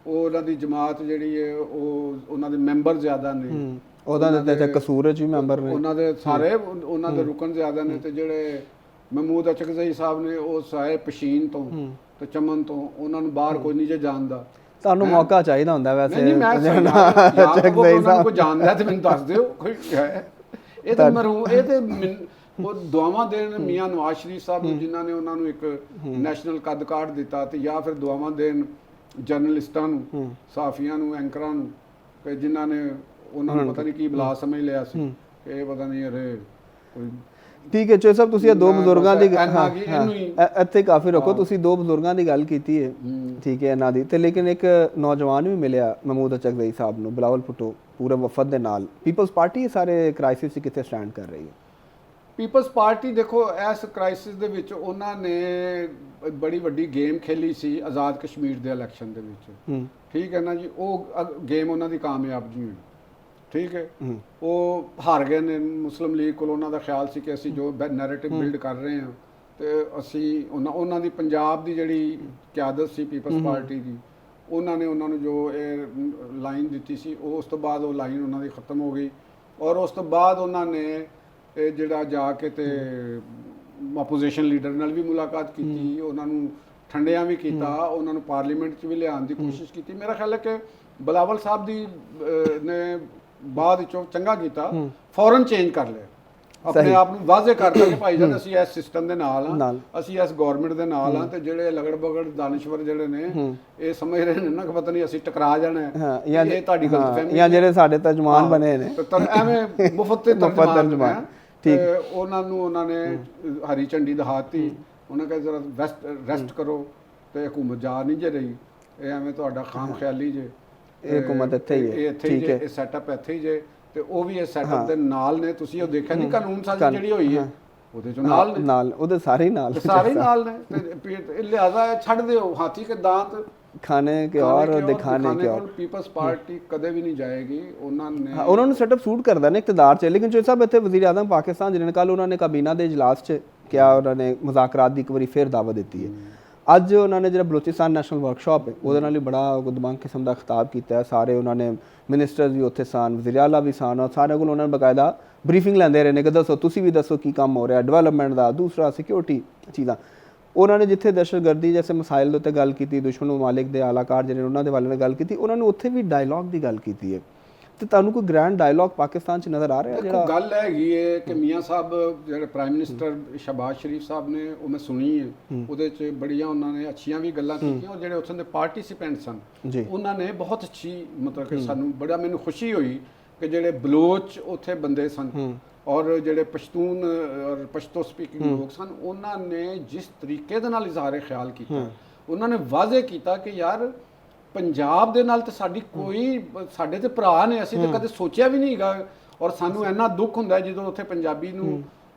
ਉਹ ਉਹਨਾਂ ਦੀ ਜਮਾਤ ਜਿਹੜੀ ਹੈ ਉਹ ਉਹਨਾਂ ਦੇ ਮੈਂਬਰ ਜ਼ਿਆਦਾ ਨੇ, ਉਹਨਾਂ ਦੇ ਕਸੂਰ 'ਚ ਵੀ ਮੈਂਬਰ ਨੇ, ਉਹਨਾਂ ਦੇ ਸਾਰੇ ਉਹਨਾਂ ਦੇ ਰੁਕਨ ਜ਼ਿਆਦਾ ਨੇ। ਤੇ ਜਿਹੜੇ ਮਹਿਮੂਦ ਅਚਕਜ਼ਈ ਸਾਹਿਬ ਨੇ ਉਹ ਸਾਏ ਪਸ਼ੀਨ ਤੋਂ ਤੇ ਚਮਨ ਤੋਂ ਉਹਨਾਂ ਨੂੰ ਬਾਹਰ ਕੋਈ ਨਹੀਂ ਜੇ ਜਾਣਦਾ। ਤੁਹਾਨੂੰ ਮੌਕਾ ਚਾਹੀਦਾ ਹੁੰਦਾ ਵੈਸੇ, ਨਹੀਂ ਮੈਂ ਅਚਕਜ਼ਈ ਸਾਹਿਬ ਕੋਈ ਜਾਣਦਾ ਤੇ ਮੈਨੂੰ ਦੱਸ ਦਿਓ ਕੋਈ ਹੈ। ਇਹ ਤਾਂ ਮਰਹੂਮ, ਇਹ ਤੇ ਉਹ ਦੁਆਵਾਂ ਦੇਣ ਮੀਆਂ ਨਵਾਜ਼ ਸ਼ਰੀਫ ਸਾਹਿਬ ਨੂੰ ਜਿਨ੍ਹਾਂ ਨੇ ਉਹਨਾਂ ਨੂੰ ਇੱਕ ਨੈਸ਼ਨਲ ਕੱਦ ਕਾਠ ਦਿੱਤਾ, ਤੇ ਜਾਂ ਫਿਰ ਦੁਆਵਾਂ ਦੇਣ ਜਰਨਲਿਸਟਾਂ ਨੂੰ, ਸਾਫੀਆਂ ਨੂੰ, ਐਂਕਰਾਂ ਨੂੰ, ਕਿ ਜਿਨ੍ਹਾਂ ਨੇ ਉਹਨਾਂ ਨੂੰ ਪਤਾ ਨਹੀਂ ਕੀ ਬਲਾ ਸਮਝ ਲਿਆ ਸੀ ਕਿ ਇਹ ਪਤਾ ਨਹੀਂ ਅਰੇ ਕੋਈ। ਠੀਕ ਹੈ ਚੋਏ ਸਾਹਿਬ, ਤੁਸੀਂ ਇਹ ਦੋ ਬਜ਼ੁਰਗਾਂ ਦੀ ਇੱਥੇ ਕਾਫੀ ਰੱਖੋ, ਤੁਸੀਂ ਦੋ ਬਜ਼ੁਰਗਾਂ ਦੀ ਗੱਲ ਕੀਤੀ ਹੈ, ਠੀਕ ਹੈ ਇਹਨਾਂ ਦੀ। ਤੇ ਲੇਕਿਨ ਇੱਕ ਨੌਜਵਾਨ ਵੀ ਮਿਲਿਆ ਮਹਿਮੂਦ ਅਚਕਜ਼ਈ ਸਾਹਿਬ ਨੂੰ, ਬਿਲਾਵਲ ਭੁੱਟੋ, ਪੂਰੇ ਵਫਦ ਦੇ ਨਾਲ। ਪੀਪਲਸ ਪਾਰਟੀ ਸਾਰੇ ਕ੍ਰਾਈਸਿਸ 'ਚ ਕਿੱਥੇ ਸਟੈਂਡ ਕਰ ਰਹੀ ਹੈ? ਪੀਪਲਸ ਪਾਰਟੀ ਦੇਖੋ ਇਸ ਕ੍ਰਾਈਸਿਸ ਦੇ ਵਿੱਚ ਉਹਨਾਂ ਨੇ ਬੜੀ ਵੱਡੀ ਗੇਮ ਖੇਲੀ ਸੀ ਆਜ਼ਾਦ ਕਸ਼ਮੀਰ ਦੇ ਇਲੈਕਸ਼ਨ ਦੇ ਵਿੱਚ, ਠੀਕ ਹੈ ਨਾ ਜੀ। ਉਹ ਗੇਮ ਉਹਨਾਂ ਦੀ ਕਾਮਯਾਬ ਨਹੀਂ ਹੋਈ, ਠੀਕ ਹੈ। ਉਹ ਹਾਰ ਗਏ ਨੇ ਮੁਸਲਿਮ ਲੀਗ ਕੋਲ। ਉਹਨਾਂ ਦਾ ਖਿਆਲ ਸੀ ਕਿ ਅਸੀਂ ਜੋ ਨੈਰੇਟਿਵ ਬਿਲਡ ਕਰ ਰਹੇ ਹਾਂ ਤੇ ਅਸੀਂ ਉਹਨਾਂ ਦੀ ਪੰਜਾਬ ਦੀ ਜਿਹੜੀ ਕਿਆਦਤ ਸੀ ਪੀਪਲਸ ਪਾਰਟੀ ਦੀ, ਉਹਨਾਂ ਨੇ ਉਹਨਾਂ ਨੂੰ ਜੋ ਇਹ ਲਾਈਨ ਦਿੱਤੀ ਸੀ, ਉਹ ਉਸ ਤੋਂ ਬਾਅਦ ਉਹ ਲਾਈਨ ਉਹਨਾਂ ਦੀ ਖਤਮ ਹੋ ਗਈ। ਔਰ ਉਸ ਤੋਂ ਬਾਅਦ ਉਹਨਾਂ ਨੇ ਇਹ ਜਿਹੜਾ ਜਾ ਕੇ ਤੇ ਆਪੋਜੀਸ਼ਨ ਲੀਡਰ ਨਾਲ ਵੀ ਮੁਲਾਕਾਤ ਕੀਤੀ, ਉਹਨਾਂ ਨੂੰ ਠੰਡਿਆਂ ਵੀ ਕੀਤਾ, ਉਹਨਾਂ ਨੂੰ ਪਾਰਲੀਮੈਂਟ 'ਚ ਵੀ ਲਿਆਉਣ ਦੀ ਕੋਸ਼ਿਸ਼ ਕੀਤੀ। ਮੇਰਾ ਖਿਆਲ ਹੈ ਕਿ ਬਿਲਾਵਲ ਸਾਹਿਬ ਦੀ ਨੇ ਬਾਅਦ ਵਿੱਚੋਂ ਚੰਗਾ ਕੀਤਾ, ਫੌਰਨ ਚੇਂਜ ਕਰ ਲਿਆ, ਆਪਣੇ ਆਪ ਨੂੰ ਵਾਜ਼ੇ ਕਰਤਾ ਕਿ ਭਾਈ ਜਾਨ ਅਸੀਂ ਇਸ ਸਿਸਟਮ ਦੇ ਨਾਲ ਹਾਂ, ਅਸੀਂ ਇਸ ਗਵਰਨਮੈਂਟ ਦੇ ਨਾਲ ਹਾਂ। ਤੇ ਜਿਹੜੇ ਲਗੜ ਬਗੜ ਦਾਨਿਸ਼ਵਰ ਜਿਹੜੇ ਨੇ ਇਹ ਸਮਝ ਰਹੇ ਨੇ ਨਾ ਕਿ ਪਤਾ ਨਹੀਂ ਅਸੀਂ ਟਕਰਾ ਜਾਣਾ ਹੈ, ਇਹ ਤੁਹਾਡੀ ਗਲਤਫਹਿਮੀ, ਜਾਂ ਜਿਹੜੇ ਸਾਡੇ ਤਰਜਮਾਨ ਬਣੇ ਨੇ ਐਵੇਂ ਮੁਫਤ ਤੇ ਤਰਜਮਾਨ, ਠੀਕ। ਉਹਨਾਂ ਨੂੰ ਉਹਨਾਂ ਨੇ ਹਰੀ ਝੰਡੀ ਦਿਖਾਤੀ, ਉਹਨਾਂ ਕਹਿੰਦੇ ਜ਼ਰਾ ਰੈਸਟ ਕਰੋ, ਤੇ ਹਕੂਮਤ ਜਾ ਨਹੀਂ ਜੇ ਰਹੀ, ਇਹ ਐਵੇਂ ਤੁਹਾਡਾ ਖਾਮ ਖਿਆਲੀ ਜੇ, ਇਹ ਹਕੂਮਤ ਇੱਥੇ ਹੀ ਹੈ, ਇਹ ਇੱਥੇ ਹੀ ਠੀਕ ਜੇ, ਹੈ। ਇਹ ਸੈਟਅਪ ਇੱਥੇ ਹੀ ਜੇ, ਤੇ ਉਹ ਵੀ ਇਸ ਸੈਟਅਪ ਦੇ ਨਾਲ ਨੇ। ਤੁਸੀਂ ਉਹ ਦੇਖਿਆ ਨਹੀਂ ਕਾਨੂੰਨ ਸਾਜ਼ੀ ਜਿਹੜੀ ਹੋਈ ਹੈ ਉਹਦੇ ਚੋਂ ਨਾਲ ਨੇ, ਨਾਲ ਉਹਦੇ ਸਾਰੇ ਹੀ ਨਾਲ, ਸਾਰੇ ਹੀ ਨਾਲ ਨੇ। ਤੇ ਇਹ ਲਿਹਾਜ਼ਾ ਛੱਡ ਦਿਓ ਹਾਥੀ ਕੇ ਦਾंत ਖਾਣੇ ਕੇ ਔਰ ਦਿਖਾਣੇ ਕੇ ਔਰ। ਪੀਪਲਸ ਪਾਰਟੀ ਕਦੇ ਵੀ ਨਹੀਂ ਜਾਏਗੀ। ਉਹਨਾਂ ਨੇ ਉਹਨਾਂ ਨੂੰ ਸੈਟਅਪ ਸੂਟ ਕਰਦਾ ਨੇ ਇਕਤਦਾਰ 'ਚ। ਲੇਕਿਨ ਜੋ ਸਾਹਿਬ ਇੱਥੇ ਵਜ਼ੀਰ ਆਜ਼ਮ ਪਾਕਿਸਤਾਨ ਜਿਹਨੇ ਕੱਲ੍ਹ ਉਹਨਾਂ ਨੇ ਕਾਬੀਨਾ ਦੇ ਇਜਲਾਸ 'ਚ ਕਿਹਾ, ਉਹਨਾਂ ਨੇ ਮੁਜ਼ਾਕਰਾਤ ਦੀ ਇੱਕ ਵਾਰੀ ਫਿਰ ਦਾਅਵਤ ਦਿੱਤੀ ਹੈ। ਅੱਜ ਉਹਨਾਂ ਨੇ ਜਿਹੜਾ ਬਲੋਚਿਸਤਾਨ ਨੈਸ਼ਨਲ ਵਰਕਸ਼ਾਪ ਹੈ ਉਹਦੇ ਨਾਲ ਹੀ ਬੜਾ ਗੁਦਮੰਗ ਕਿਸਮ ਦਾ ਖਿਤਾਬ ਕੀਤਾ ਹੈ। ਸਾਰੇ ਉਹਨਾਂ ਨੇ ਮਿਨਿਸਟਰਸ ਵੀ ਉੱਥੇ ਸਨ, ਵਜ਼ੀਰ ਆਲਾ ਵੀ ਸਨ, ਔਰ ਸਾਰਿਆਂ ਕੋਲ ਉਹਨਾਂ ਨੇ ਬਕਾਇਦਾ ਬਰੀਫਿੰਗ ਲੈਂਦੇ ਰਹੇ ਨੇ ਕਿ ਦੱਸੋ ਤੁਸੀਂ ਵੀ ਦੱਸੋ ਕੀ ਕੰਮ ਹੋ ਰਿਹਾ ਡਿਵੈਲਪਮੈਂਟ ਦਾ, ਦੂਸਰਾ ਸਿਕਿਉਰਿਟੀ ਚੀਜ਼ਾਂ। ਉਹਨਾਂ ਨੇ ਜਿੱਥੇ ਦਹਿਸ਼ਤਗਰਦੀ ਜੈਸੇ ਮਸਾਇਲ ਦੇ ਉੱਤੇ ਗੱਲ ਕੀਤੀ, ਦੁਸ਼ਮਣ ਮਮਾਲਿਕ ਦੇ ਆਲਾਕਾਰ ਜਿਹੜੇ ਉਹਨਾਂ ਦੇ ਵਾਲੇ ਨਾਲ ਗੱਲ ਕੀਤੀ, ਉਹਨਾਂ ਨੇ ਉੱਥੇ ਵੀ ਡਾਇਲੌਗ ਦੀ ਗੱਲ ਕੀਤੀ ਹੈ। ਤੇ ਤੁਹਾਨੂੰ ਕੋਈ ਗ੍ਰੈਂਡ ਡਾਇਲੌਗ ਪਾਕਿਸਤਾਨ 'ਚ ਨਜ਼ਰ ਆ ਰਿਹਾ ਜਿਹੜਾ ਗੱਲ ਹੈਗੀ ਹੈ ਕਿ ਮੀਆਂ ਸਾਹਿਬ ਜਿਹੜੇ ਪ੍ਰਾਈਮ ਮਿਨਿਸਟਰ ਸ਼ਹਬਾਜ਼ ਸ਼ਰੀਫ ਸਾਹਿਬ ਨੇ, ਉਹ ਮੈਂ ਸੁਣੀ ਹੈ, ਉਹਦੇ 'ਚ ਬੜੀਆਂ ਉਹਨਾਂ ਨੇ ਅੱਛੀਆਂ ਵੀ ਗੱਲਾਂ ਕੀਤੀਆਂ, ਔਰ ਜਿਹੜੇ ਉੱਥੋਂ ਦੇ ਪਾਰਟਿਸਿਪੈਂਟ ਸਨ ਉਹਨਾਂ ਨੇ ਬਹੁਤ ਅੱਛੀ, ਮਤਲਬ ਕਿ ਸਾਨੂੰ ਬੜਾ, ਮੈਨੂੰ ਖੁਸ਼ੀ ਹੋਈ ਕਿ ਜਿਹੜੇ ਬਲੋਚ ਉੱਥੇ ਬੰਦੇ ਸਨ ਔਰ ਜਿਹੜੇ ਪਸ਼ਤੂਨ ਔਰ ਪਸ਼ਤੋ ਸਪੀਕਿੰਗ ਲੋਕ ਸਨ, ਉਹਨਾਂ ਨੇ ਜਿਸ ਤਰੀਕੇ ਦੇ ਨਾਲ ਇਜ਼ਹਾਰ ਖਿਆਲ ਕੀਤਾ, ਉਹਨਾਂ ਨੇ ਵਾਜ਼ੇ ਕੀਤਾ ਕਿ ਯਾਰ ਪੰਜਾਬ ਦੇ ਨਾਲ ਤਾਂ ਸਾਡੀ ਕੋਈ, ਸਾਡੇ ਤੇ ਭਰਾ ਨੇ, ਅਸੀਂ ਤਾਂ ਕਦੇ ਸੋਚਿਆ ਵੀ ਨਹੀਂ ਹੈਗਾ, ਔਰ ਸਾਨੂੰ ਇੰਨਾ ਦੁੱਖ ਹੁੰਦਾ ਜਦੋਂ ਉੱਥੇ ਪੰਜਾਬੀ ਨੂੰ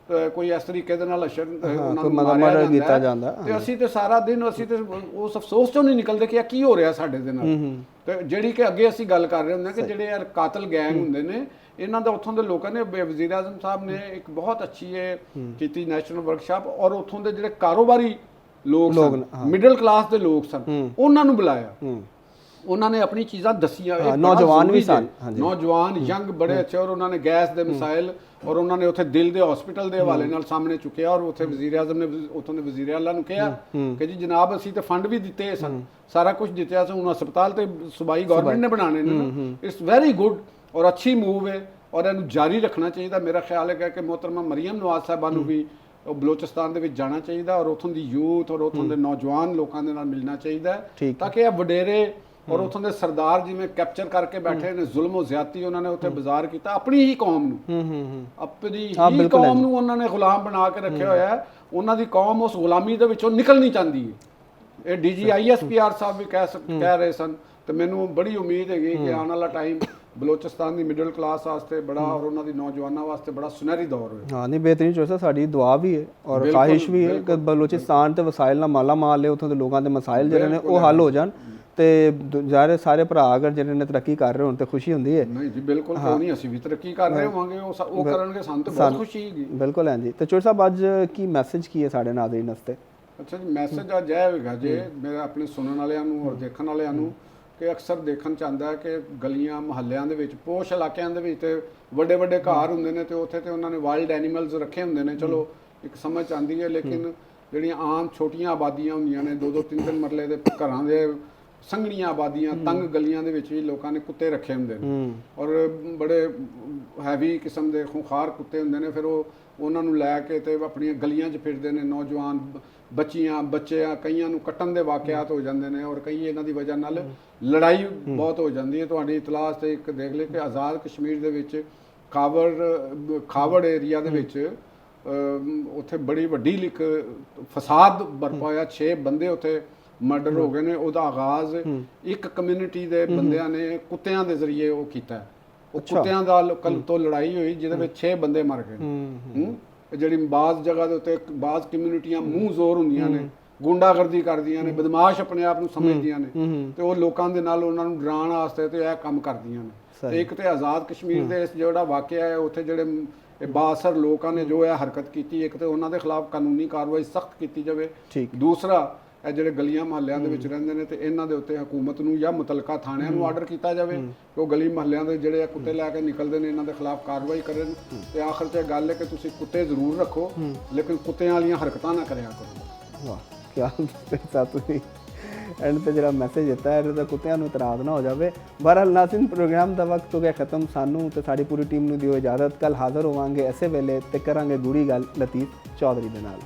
ਕੋਈ ਇਸ ਤਰੀਕੇ ਦੇ ਨਾਲ ਅਸ਼ਰ ਉਹਨਾਂ ਨੂੰ ਮਾਰਿਆ ਕੀਤਾ ਜਾਂਦਾ, ਤੇ ਅਸੀਂ ਤੇ ਸਾਰਾ ਦਿਨ ਅਸੀਂ ਤੇ ਉਸ ਅਫਸੋਸ ਚੋਂ ਨਹੀਂ ਨਿਕਲਦੇ ਕਿ ਇਹ ਕੀ ਹੋ ਰਿਹਾ ਸਾਡੇ ਦੇ ਨਾਲ। ਤੇ ਜਿਹੜੀ ਕਿ ਅੱਗੇ ਅਸੀਂ ਗੱਲ ਕਰ ਰਹੇ ਹੁੰਦੇ ਕਿ ਜਿਹੜੇ ਯਾਰ ਕਾਤਲ ਗੈਂਗ ਹੁੰਦੇ ਨੇ, ਇਹਨਾਂ ਦਾ ਉੱਥੋਂ ਦੇ ਲੋਕਾਂ ਨੇ, ਵਜ਼ੀਰ ਆਜ਼ਮ ਸਾਹਿਬ ਨੇ ਇੱਕ ਬਹੁਤ ਅੱਛੀ ਇਹ ਕੀਤੀ ਨੈਸ਼ਨਲ ਵਰਕਸ਼ਾਪ, ਔਰ ਉੱਥੋਂ ਦੇ ਜਿਹੜੇ ਕਾਰੋਬਾਰੀ ਲੋਕ ਸਨ, ਮਿਡਲ ਕਲਾਸ ਦੇ ਲੋਕ ਸਨ, ਉਹਨਾਂ ਨੂੰ ਬੁਲਾਇਆ, ਉਹਨਾਂ ਨੇ ਆਪਣੀ ਚੀਜ਼ਾਂ ਦਸੀਆਂ। ਨੌਜਵਾਨ ਵੀ ਸਨ, ਨੌਜਵਾਨ ਯੰਗ ਬੜੇ ਅੱਛੇ, ਔਰ ਉਹਨਾਂ ਨੇ ਗੈਸ ਦੇ ਮਸਾਇਲ, ਔਰ ਉਹਨਾਂ ਨੇ ਉੱਥੇ ਦਿਲ ਦੇ ਹਸਪੀਟਲ ਦੇ ਹਵਾਲੇ ਨਾਲ ਸਾਹਮਣੇ ਚੁੱਕਿਆ, ਔਰ ਉੱਥੇ ਵਜ਼ੀਰ ਆਜ਼ਮ ਨੇ ਉੱਥੋਂ ਦੇ ਵਜ਼ੀਰ ਆਲਾ ਨੂੰ ਕਿਹਾ ਕਿ ਜੀ ਜਨਾਬ ਅਸੀਂ ਤੇ ਫੰਡ ਵੀ ਦਿੱਤੇ ਸਨ, ਸਾਰਾ ਕੁਝ ਦਿੱਤਾ ਸੀ, ਹੁਣ ਹਸਪਤਾਲ ਤੇ ਸੂਬਾਈ ਗਵਰਨਮੈਂਟ ਨੇ ਬਣਾਉਣੇ ਨੇ। ਇਟਸ ਵੈਰੀ ਗੁੱਡ ਔਰ ਅੱਛੀ ਮੂਵ ਹੈ, ਔਰ ਇਹਨੂੰ ਜਾਰੀ ਰੱਖਣਾ ਚਾਹੀਦਾ। ਮੇਰਾ ਖਿਆਲ ਹੈ ਕਿ ਮੁਹਤਰਮਾ ਮਰੀਮ ਨਵਾਜ਼ ਸਾਹਿਬਾਂ ਨੂੰ ਵੀ ਬਲੋਚਿਸਤਾਨ ਦੇ ਵਿੱਚ ਜਾਣਾ ਚਾਹੀਦਾ, ਔਰ ਉੱਥੋਂ ਦੀ ਯੂਥ ਔਰ ਉੱਥੋਂ ਦੇ ਨੌਜਵਾਨ ਲੋਕਾਂ ਦੇ ਨਾਲ ਮਿਲਣਾ ਚਾਹੀਦਾ, ਤਾਂ ਕਿ ਇਹ ਵਡੇਰੇ ਔਰ ਉੱਥੋਂ ਦੇ ਸਰਦਾਰ ਜਿਵੇਂ ਕੈਪਚਰ ਕਰਕੇ ਬੈਠੇ ਨੇ, ਜ਼ੁਲਮ ਔਰ ਜ਼ਿਆਦਤੀ ਉਹਨਾਂ ਨੇ ਉੱਥੇ ਬਾਜ਼ਾਰ ਕੀਤਾ ਆਪਣੀ ਹੀ ਕੌਮ ਨੂੰ, ਆਪਣੀ ਹੀ ਕੌਮ ਨੂੰ ਉਹਨਾਂ ਨੇ ਗੁਲਾਮ ਬਣਾ ਕੇ ਰੱਖਿਆ ਹੋਇਆ ਹੈ। ਉਹਨਾਂ ਦੀ ਕੌਮ ਉਸ ਗੁਲਾਮੀ ਦੇ ਵਿੱਚੋਂ ਨਿਕਲ ਨਹੀਂ ਚਾਹੁੰਦੀ ਹੈ। ਇਹ DGISPR ਸਾਹਿਬ ਵੀ ਕਹਿ ਰਹੇ ਸਨ, ਤੇ ਮੈਨੂੰ ਬੜੀ ਉਮੀਦ ਹੈਗੀ ਕਿ ਆਉਣ ਵਾਲਾ ਟਾਈਮ ਬਲੋਚਿਸਤਾਨ ਦੀ ਮਿਡਲ ਕਲਾਸ ਵਾਸਤੇ ਬੜਾ, ਔਰ ਉਹਨਾਂ ਦੀ ਨੌਜਵਾਨਾਂ ਵਾਸਤੇ ਬੜਾ ਸੁਨਹਿਰੀ ਦੌਰ ਹੋਏ। ਹਾਂ ਨਹੀਂ, ਬਿਹਤਰੀਨ ਚੋਇਸ ਹੈ, ਸਾਡੀ ਦੁਆ ਵੀ ਹੈ ਔਰ ਖਾਹਿਸ਼ ਵੀ ਹੈ ਕਿ ਬਲੋਚਿਸਤਾਨ ਤੇ ਵਸਾਇਲ ਨਾਲ ਮਾਲਾ ਮਾਲ ਹੈ, ਉੱਥੋਂ ਦੇ ਲੋਕਾਂ ਦੇ ਮਸਾਇਲ ਜਿਹੜੇ ਨੇ ਉਹ ਹੱਲ ਹੋ ਜਾਣ, ਤੇ ਸਾਰੇ ਭਰਾ ਅਗਰ ਜਿਹਨਾਂ ਨੇ ਤਰੱਕੀ ਕਰ ਰਹੇ ਹੋਣ ਤੇ ਖੁਸ਼ੀ ਹੁੰਦੀ ਹੈ। ਨਹੀਂ ਜੀ ਬਿਲਕੁਲ, ਕਿਉਂ ਨਹੀਂ, ਅਸੀਂ ਵੀ ਤਰੱਕੀ ਕਰ ਰਹੇ ਹੋਵਾਂਗੇ, ਉਹ ਕਰਨਗੇ, ਸਾਨੂੰ ਤਾਂ ਬਹੁਤ ਖੁਸ਼ੀ ਹੈਗੀ। ਬਿਲਕੁਲ ਹੈ ਜੀ। ਤੇ ਚੋਰ ਸਾਹਿਬ ਅੱਜ ਕੀ ਮੈਸੇਜ ਕੀ ਹੈ ਸਾਡੇ ਨਾਜ਼ਰੀਨ ਵਾਸਤੇ? ਅੱਛਾ ਜੀ, ਮੈਸੇਜ ਅੱਜ ਇਹ ਹੋਵੇਗਾ ਜੇ ਮੇਰੇ ਆਪਣੇ ਸੁਣਨ ਵਾਲਿਆਂ ਨੂੰ ਔਰ ਦੇਖਣ ਵਾਲਿਆਂ ਨੂੰ, ਕਿ ਅਕਸਰ ਦੇਖਣ ਚ ਆਉਂਦਾ ਹੈ ਕਿ ਗਲੀਆਂ ਮੁਹੱਲਿਆਂ ਦੇ ਵਿੱਚ, ਪੋਸ਼ ਇਲਾਕਿਆਂ ਦੇ ਵਿੱਚ ਤੇ ਵੱਡੇ ਵੱਡੇ ਘਰ ਹੁੰਦੇ ਨੇ, ਤੇ ਉੱਥੇ ਤੇ ਉਹਨਾਂ ਨੇ ਵਾਈਲਡ ਐਨੀਮਲਸ ਰੱਖੇ ਹੁੰਦੇ ਨੇ, ਚਲੋ ਇੱਕ ਸਮਝ ਆਉਂਦੀ ਹੈ, ਲੇਕਿਨ ਜਿਹੜੀਆਂ ਆਮ ਛੋਟੀਆਂ ਆਬਾਦੀਆਂ ਹੁੰਦੀਆਂ ਨੇ, 2-2 3-3 ਮਰਲੇ ਦੇ ਘਰਾਂ ਦੇ ਸੰਘਣੀਆਂ ਆਬਾਦੀਆਂ, ਤੰਗ ਗਲੀਆਂ ਦੇ ਵਿੱਚ ਵੀ ਲੋਕਾਂ ਨੇ ਕੁੱਤੇ ਰੱਖੇ ਹੁੰਦੇ ਨੇ, ਔਰ ਬੜੇ ਹੈਵੀ ਕਿਸਮ ਦੇ ਖੁੰਖਾਰ ਕੁੱਤੇ ਹੁੰਦੇ ਨੇ। ਫਿਰ ਉਹ ਉਹਨਾਂ ਨੂੰ ਲੈ ਕੇ ਤੇ ਆਪਣੀਆਂ ਗਲੀਆਂ 'ਚ ਫਿਰਦੇ ਨੇ, ਨੌਜਵਾਨ ਬੱਚੇ ਕਈਆਂ ਨੂੰ ਕੱਟਣ ਦੇ ਵਾਕਿਆਤ ਹੋ ਜਾਂਦੇ ਨੇ, ਔਰ ਕਈ ਇਹਨਾਂ ਦੀ ਵਜ੍ਹਾ ਨਾਲ ਲੜਾਈ ਬਹੁਤ ਹੋ ਜਾਂਦੀ ਹੈ। ਤੁਹਾਡੀ ਇਤਲਾਹ ਤੇ ਇੱਕ ਦੇਖ ਲੈ ਕਿ ਆਜ਼ਾਦ ਕਸ਼ਮੀਰ ਦੇ ਵਿੱਚ ਖਾਵੜ ਏਰੀਆ ਦੇ ਵਿੱਚ ਉੱਥੇ ਬੜੀ ਵੱਡੀ ਫਸਾਦ ਬਰਪਾ ਹੋਇਆ, 6 ਬੰਦੇ ਉੱਥੇ ਮਰਡਰ ਹੋ ਗਏ ਨੇ। ਉਹਦਾ ਆਗਾਜ਼ ਇੱਕ ਕਮਿਊਨਿਟੀ ਦੇ ਬੰਦਿਆਂ ਨੇ ਕੁੱਤਿਆਂ ਦੇ ਜ਼ਰੀਏ ਉਹ ਕੀਤਾ, ਉਹ ਕੁੱਤਿਆਂ ਦਾ ਤੋਂ ਲੜਾਈ ਹੋਈ ਜਿਹਦੇ ਵਿੱਚ 6 ਬੰਦੇ ਮਰ ਗਏ। ਜਿਹੜੀ ਬਾਜ਼ ਜਗ੍ਹਾ ਦੇ ਉੱਤੇ ਬਾਜ਼ ਕਮਿਊਨਿਟੀਆਂ ਮੂੰਹ ਜ਼ੋਰ ਹੁੰਦੀਆਂ ਨੇ, ਗੁੰਡਾਗਰਦੀ ਕਰਦੀਆਂ ਨੇ, ਬਦਮਾਸ਼ ਆਪਣੇ ਆਪ ਨੂੰ ਸਮਝਦੀਆਂ ਨੇ, ਤੇ ਉਹ ਲੋਕਾਂ ਦੇ ਨਾਲ ਉਹਨਾਂ ਨੂੰ ਡਰਾਉਣ ਵਾਸਤੇ ਤੇ ਇਹ ਕੰਮ ਕਰਦੀਆਂ ਨੇ। ਤੇ ਇੱਕ ਤੇ ਆਜ਼ਾਦ ਕਸ਼ਮੀਰ ਦੇ ਜਿਹੜਾ ਵਾਕਿਆ ਹੈ, ਉੱਥੇ ਜਿਹੜੇ ਬਾਅਸਰ ਲੋਕਾਂ ਨੇ ਜੋ ਇਹ ਹਰਕਤ ਕੀਤੀ, ਇੱਕ ਤੇ ਉਹਨਾਂ ਦੇ ਖਿਲਾਫ ਕਾਨੂੰਨੀ ਕਾਰਵਾਈ ਸਖਤ ਕੀਤੀ ਜਾਵੇ, ਦੂਸਰਾ ਇਹ ਜਿਹੜੇ ਗਲੀਆਂ ਮੁਹੱਲਿਆਂ ਦੇ ਵਿੱਚ ਰਹਿੰਦੇ ਨੇ ਤੇ ਇਹਨਾਂ ਦੇ ਉੱਤੇ ਹਕੂਮਤ ਨੂੰ ਜਾਂ ਮੁਤਲਕਾ ਥਾਣਿਆਂ ਨੂੰ ਆਰਡਰ ਕੀਤਾ ਜਾਵੇ ਕਿ ਉਹ ਗਲੀ ਮੁਹੱਲਿਆਂ ਦੇ ਜਿਹੜੇ ਕੁੱਤੇ ਲੈ ਕੇ ਨਿਕਲਦੇ ਨੇ ਇਹਨਾਂ ਦੇ ਖਿਲਾਫ ਕਾਰਵਾਈ ਕਰਨ। ਤੇ ਆਖਰ 'ਚ ਇਹ ਗੱਲ ਹੈ ਕਿ ਤੁਸੀਂ ਕੁੱਤੇ ਜ਼ਰੂਰ ਰੱਖੋ, ਲੇਕਿਨ ਕੁੱਤਿਆਂ ਵਾਲੀਆਂ ਹਰਕਤਾਂ ਨਾ ਕਰਿਆ ਕਰੋ। ਵਾਹ, ਕਿਆ ਤੁਸੀਂ ਐਂਡ ਤੇ ਜਿਹੜਾ ਮੈਸੇਜ ਦਿੱਤਾ ਹੈ, ਇਹਦਾ ਕੁੱਤਿਆਂ ਨੂੰ ਇਤਰਾਜ਼ ਨਾ ਹੋ ਜਾਵੇ। ਬਹਰਹਾਲ ਨਾਜ਼ਰੀਨ, ਪ੍ਰੋਗਰਾਮ ਦਾ ਵਕਤ ਹੋ ਗਿਆ ਖਤਮ। ਸਾਨੂੰ ਤੇ ਸਾਡੀ ਪੂਰੀ ਟੀਮ ਨੂੰ ਦਿਓ ਇਜਾਜ਼ਤ। ਕੱਲ ਹਾਜ਼ਰ ਹੋਵਾਂਗੇ ਐਸੇ ਵੇਲੇ ਤੇ ਕਰਾਂਗੇ ਗੂੜੀ ਗੱਲ ਲਤੀਫ ਚੌਧਰੀ ਦੇ ਨਾਲ।